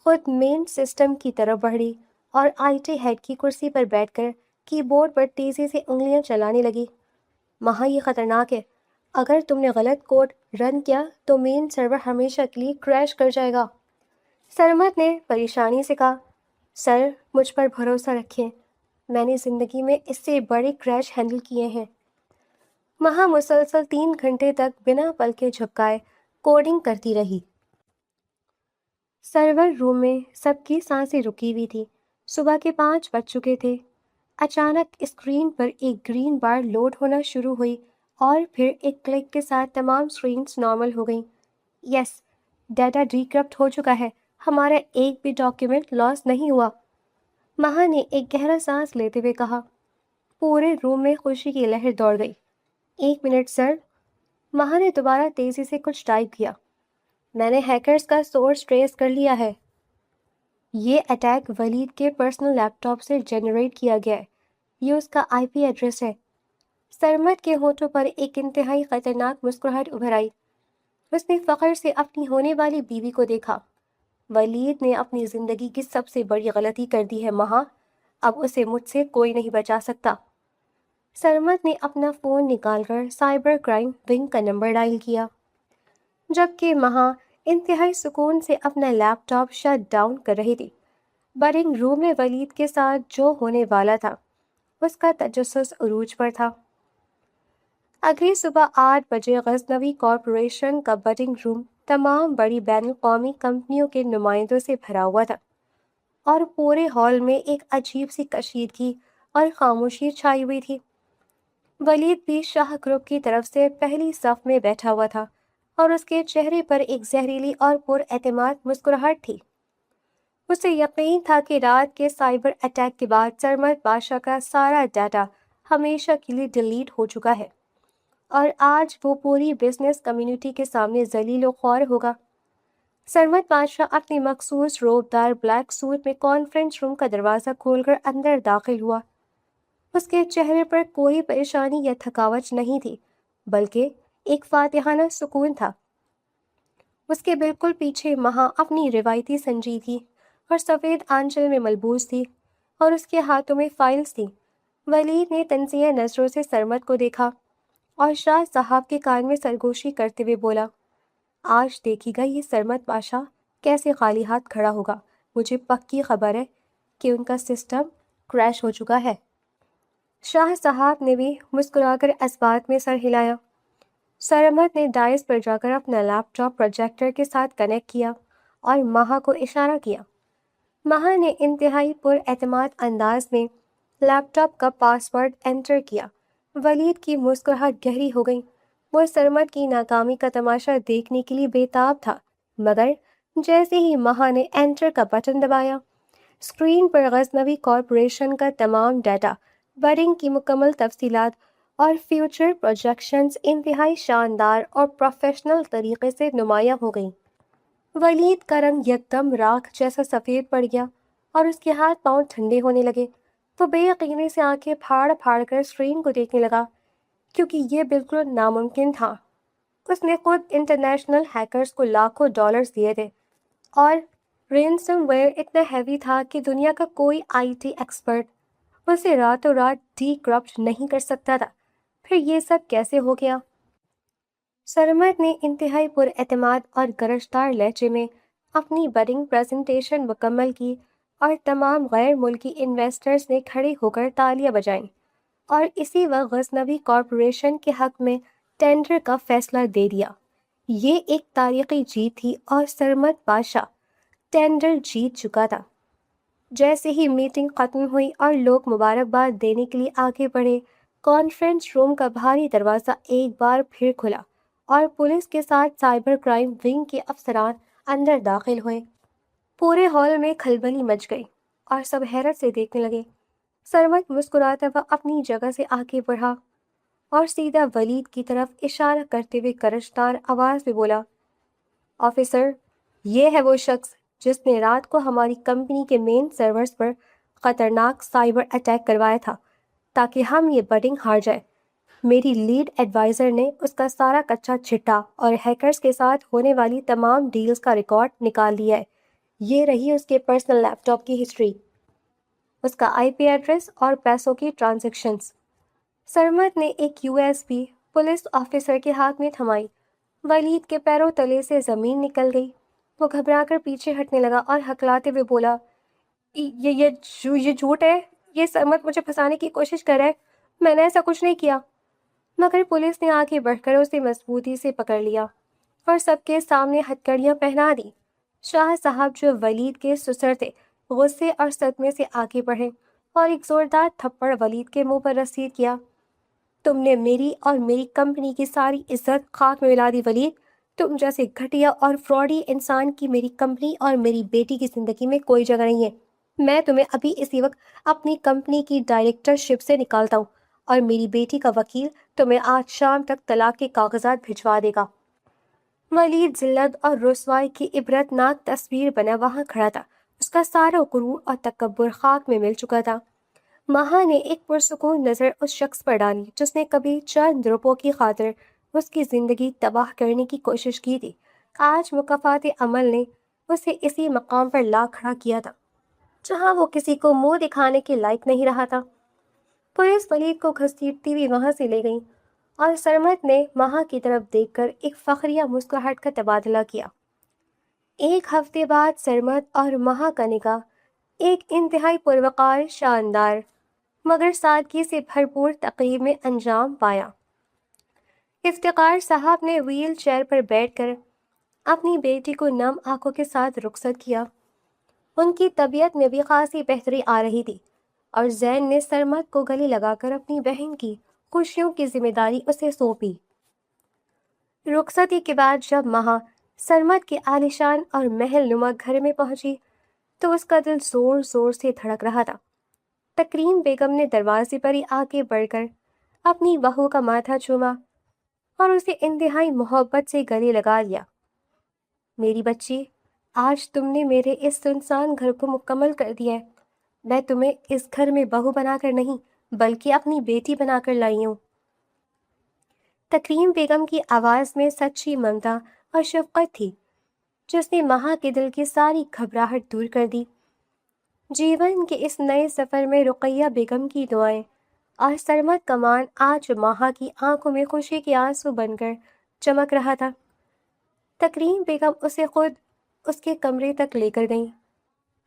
خود مین سسٹم کی طرف بڑھی اور آئی ٹی ہیڈ کی کرسی پر بیٹھ کر کی بورڈ پر تیزی سے انگلیاں چلانے لگی۔ مہا، یہ خطرناک ہے۔ اگر تم نے غلط کوڈ رن کیا تو مین سرور ہمیشہ کے لیے کریش کر جائے گا۔ سرمد نے پریشانی سے کہا، سر، مجھ پر بھروسہ رکھیں، میں نے زندگی میں اس سے بڑے کریش ہینڈل کیے ہیں۔ مہا مسلسل 3 گھنٹے تک بنا پلکے جھپکائے کوڈنگ کرتی رہی۔ سرور روم میں سب کی سانسیں رکی ہوئی تھی۔ صبح کے 5 بج چکے تھے۔ اچانک اسکرین پر ایک گرین بار لوڈ ہونا شروع ہوئی اور پھر ایک کلک کے ساتھ تمام اسکرینز نارمل ہو گئیں۔ یس، ڈیٹا ڈیکرپٹ ہو چکا ہے، ہمارا ایک بھی ڈاکیومنٹ لاس نہیں ہوا۔ مہا نے ایک گہرا سانس لیتے ہوئے کہا۔ پورے روم میں خوشی کی لہر دوڑ گئی۔ 1 منٹ سر۔ مہا نے دوبارہ تیزی سے کچھ ٹائپ کیا۔ میں نے ہیکرز کا سورس ٹریس کر لیا ہے۔ یہ اٹیک ولید کے پرسنل لیپ ٹاپ سے جنریٹ کیا گیا ہے۔ یہ اس کا آئی پی ایڈریس ہے۔ سرمد کے ہونٹوں پر ایک انتہائی خطرناک مسکراہٹ ابھر آئی۔ اس نے فخر سے اپنی ہونے والی بیوی کو دیکھا۔ ولید نے اپنی زندگی کی سب سے بڑی غلطی کر دی ہے مہا، اب اسے مجھ سے کوئی نہیں بچا سکتا۔ سرمد نے اپنا فون نکال کر سائبر کرائم ونگ کا نمبر ڈائل کیا، جبکہ مہا انتہائی سکون سے اپنا لیپ ٹاپ شٹ ڈاؤن کر رہی تھی۔ بلڈنگ روم میں ولید کے ساتھ جو ہونے والا تھا اس کا تجسس عروج پر تھا۔ اگلی صبح 8 بجے غزنوی کارپوریشن کا بلڈنگ روم تمام بڑی بین الاقوامی کمپنیوں کے نمائندوں سے بھرا ہوا تھا اور پورے ہال میں ایک عجیب سی کشیدگی اور خاموشی چھائی ہوئی تھی۔ ولید بھی شاہ گروپ کی طرف سے پہلی صف میں بیٹھا ہوا تھا اور اس کے چہرے پر ایک زہریلی اور پر اعتماد مسکراہٹ تھی۔ اسے یقین تھا کہ رات کے سائبر اٹیک کے بعد سرمد بادشاہ کا سارا ڈیٹا ہمیشہ کے لیے ڈیلیٹ ہو چکا ہے اور آج وہ پوری بزنس کمیونٹی کے سامنے ذلیل و خوار ہوگا۔ سرمد بادشاہ اپنی مخصوص روبدار بلیک سوٹ میں کانفرنس روم کا دروازہ کھول کر اندر داخل ہوا۔ اس کے چہرے پر کوئی پریشانی یا تھکاوٹ نہیں تھی، بلکہ ایک فاتحانہ سکون تھا۔ اس کے بالکل پیچھے مہا اپنی روایتی سنجیدگی اور سفید آنچل میں ملبوس تھی اور اس کے ہاتھوں میں فائلز تھی۔ ولید نے تنزیہ نظروں سے سرمد کو دیکھا اور شاہ صاحب کے کان میں سرگوشی کرتے ہوئے بولا، آج دیکھے گا یہ سرمد بادشاہ کیسے خالی ہاتھ کھڑا ہوگا۔ مجھے پکی خبر ہے کہ ان کا سسٹم کریش ہو چکا ہے۔ شاہ صاحب نے بھی مسکرا کر اس بات میں سر ہلایا۔ سرمد نے ڈائس پر جا کر اپنا لیپ ٹاپ پروجیکٹر کے ساتھ کنیکٹ کیا اور مہا کو اشارہ کیا۔ مہا نے انتہائی پر اعتماد انداز میں لیپ ٹاپ کا پاس ورڈ انٹر کیا۔ ولید کی مسکراہٹ گہری ہو گئی۔ وہ سرمد کی ناکامی کا تماشا دیکھنے کے لیے بےتاب تھا، مگر جیسے ہی مہا نے انٹر کا بٹن دبایا، اسکرین پر غزنوی کارپوریشن کا تمام ڈیٹا، بلڈنگ کی مکمل تفصیلات اور فیوچر پروجیکشنز انتہائی شاندار اور پروفیشنل طریقے سے نمایاں ہو گئیں۔ ولید کا رنگ یکدم راکھ جیسا سفید پڑ گیا اور اس کے ہاتھ پاؤں ٹھنڈے ہونے لگے۔ وہ بے یقینی سے آنکھیں پھاڑ پھاڑ کر اسکرین کو دیکھنے لگا، کیونکہ یہ بالکل ناممکن تھا۔ اس نے خود انٹرنیشنل ہیکرز کو لاکھوں ڈالرز دیے تھے اور رینسم ویئر اتنا ہیوی تھا کہ دنیا کا کوئی آئی ٹی ایکسپرٹ اسے راتوں رات ڈی کرپٹ نہیں کر سکتا تھا۔ پھر یہ سب کیسے ہو گیا؟ سرمد نے انتہائی پر اعتماد اور گرجدار لہجے میں اپنی بڈنگ پریزنٹیشن مکمل کی اور تمام غیر ملکی انویسٹرز نے کھڑے ہو کر تالیاں بجائیں، اور اسی وقت غزنوی کارپوریشن کے حق میں ٹینڈر کا فیصلہ دے دیا۔ یہ ایک تاریخی جیت تھی اور سرمد بادشاہ ٹینڈر جیت چکا تھا۔ جیسے ہی میٹنگ ختم ہوئی اور لوگ مبارکباد دینے کے لیے آگے بڑھے، کانفرنس روم کا بھاری دروازہ ایک بار پھر کھلا اور پولیس کے ساتھ سائبر کرائم ونگ کے افسران اندر داخل ہوئے۔ پورے ہال میں کھلبلی مچ گئی اور سب حیرت سے دیکھنے لگے۔ سرمد مسکراتا ہوا اپنی جگہ سے آگے بڑھا اور سیدھا ولید کی طرف اشارہ کرتے ہوئے کرشدار آواز میں بولا، آفیسر، یہ ہے وہ شخص جس نے رات کو ہماری کمپنی کے مین سرورز پر خطرناک سائبر اٹیک کروایا تھا تاکہ ہم یہ بڈنگ ہار جائے۔ میری لیڈ ایڈوائزر نے اس کا سارا کچا چھٹا اور ہیکرز کے ساتھ ہونے والی تمام ڈیلز کا ریکارڈ نکال لیا ہے۔ یہ رہی اس کے پرسنل لیپ ٹاپ کی ہسٹری، اس کا آئی پی ایڈریس اور پیسوں کی ٹرانزیکشنز۔ سرمد نے ایک U S B police officer کے ہاتھ میں تھمائی۔ ولید کے پیروں تلے سے زمین نکل گئی۔ وہ گھبرا کر پیچھے ہٹنے لگا اور ہکلاتے ہوئے بولا، یہ جھوٹ ہے، یہ سرمد مجھے پھنسانے کی کوشش کر رہا ہے، میں نے ایسا کچھ نہیں کیا۔ مگر پولیس نے آگے بڑھ کر اسے مضبوطی سے پکڑ لیا اور سب کے سامنے ہتھکڑیاں پہنا دی۔ شاہ صاحب جو ولید کے سسر تھے، غصے اور صدمے سے آگے بڑھے اور ایک زوردار تھپڑ ولید کے منہ پر رسید کیا۔ تم نے میری اور میری کمپنی کی ساری عزت خاک میں ملا دی ولید۔ تم جیسے گھٹیا اور فراڈی انسان کی میری کمپنی اور میری بیٹی کی زندگی میں کوئی جگہ نہیں ہے۔ میں تمہیں ابھی اسی وقت اپنی کمپنی کی ڈائریکٹر شپ سے نکالتا ہوں اور میری بیٹی کا وکیل تمہیں آج شام تک طلاق کے کاغذات بھجوا دے گا۔ ولید ذلت اور رسوائی کی عبرت ناک تصویر بنا وہاں کھڑا تھا۔ اس کا سارا غرور اور تکبر خاک میں مل چکا تھا۔ مہا نے ایک پرسکون نظر اس شخص پر ڈالی جس نے کبھی چند روپوں کی خاطر اس کی زندگی تباہ کرنے کی کوشش کی تھی۔ آج مکافات عمل نے اسے اسی مقام پر لا کھڑا کیا تھا جہاں وہ کسی کو منہ دکھانے کے لائق نہیں رہا تھا۔ پولیس ولید کو گھسیٹتی ہوئی وہاں سے لے گئی اور سرمد نے مہا کی طرف دیکھ کر ایک فخریہ مسکراہٹ کا تبادلہ کیا۔ ایک ہفتے بعد سرمد اور مہا کا نکاح ایک انتہائی پروقار، شاندار مگر سادگی سے بھرپور تقریب میں انجام پایا۔ افتخار صاحب نے ویل چیئر پر بیٹھ کر اپنی بیٹی کو نم آنکھوں کے ساتھ رخصت کیا۔ ان کی طبیعت میں بھی خاصی بہتری آ رہی تھی اور زین نے سرمد کو گلے لگا کر اپنی بہن کی خوشیوں کی ذمہ داری اسے سونپی۔ رخصتی کے بعد جب مہا سرمد کے عالیشان اور محل نما گھر میں پہنچی تو اس کا دل زور زور سے دھڑک رہا تھا۔ تکریم بیگم نے دروازے پر ہی آگے بڑھ کر اپنی بہو کا ماتھا چوما اور اسے انتہائی محبت سے گلے لگا لیا۔ میری بچی، آج تم نے میرے اس سنسان گھر کو مکمل کر دیا ہے۔ میں تمہیں اس گھر میں بہو بنا کر نہیں بلکہ اپنی بیٹی بنا کر لائی ہوں۔ تکریم بیگم کی آواز میں سچی ممتا اور شفقت تھی جس نے مہا کے دل کی ساری گھبراہٹ دور کر دی۔ جیون کے اس نئے سفر میں رقیہ بیگم کی دعائیں اور سرمد کمان آج مہا کی آنکھوں میں خوشی کے آنسو بن کر چمک رہا تھا۔ تکریم بیگم اسے خود اس کے کمرے تک لے کر گئیں۔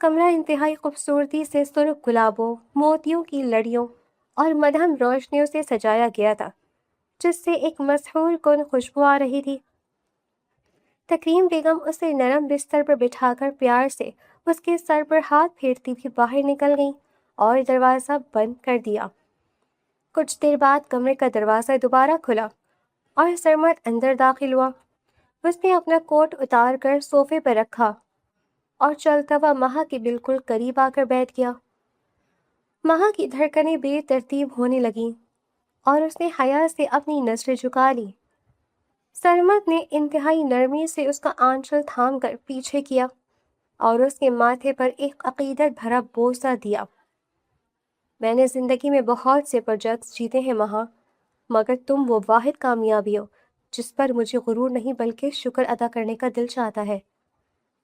کمرہ انتہائی خوبصورتی سے سرخ گلابوں، موتیوں کی لڑیوں اور مدھم روشنیوں سے سجایا گیا تھا جس سے ایک مسحور کن خوشبو آ رہی تھی۔ تکریم بیگم اسے نرم بستر پر بٹھا کر پیار سے اس کے سر پر ہاتھ پھیرتی ہوئی باہر نکل گئی اور دروازہ بند کر دیا۔ کچھ دیر بعد کمرے کا دروازہ دوبارہ کھلا اور سرمد اندر داخل ہوا۔ اس نے اپنا کوٹ اتار کر صوفے پر رکھا اور چلتا ہوا مہا کے بالکل قریب آ کر بیٹھ گیا۔ مہا کی دھڑکنیں بے ترتیب ہونے لگیں اور اس نے حیا سے اپنی نظریں جھکا لی۔ سرمد نے انتہائی نرمی سے اس کا آنچل تھام کر پیچھے کیا اور اس کے ماتھے پر ایک عقیدت بھرا بوسہ دیا۔ میں نے زندگی میں بہت سے پروجیکٹس جیتے ہیں مہا، مگر تم وہ واحد کامیابی ہو جس پر مجھے غرور نہیں بلکہ شکر ادا کرنے کا دل چاہتا ہے۔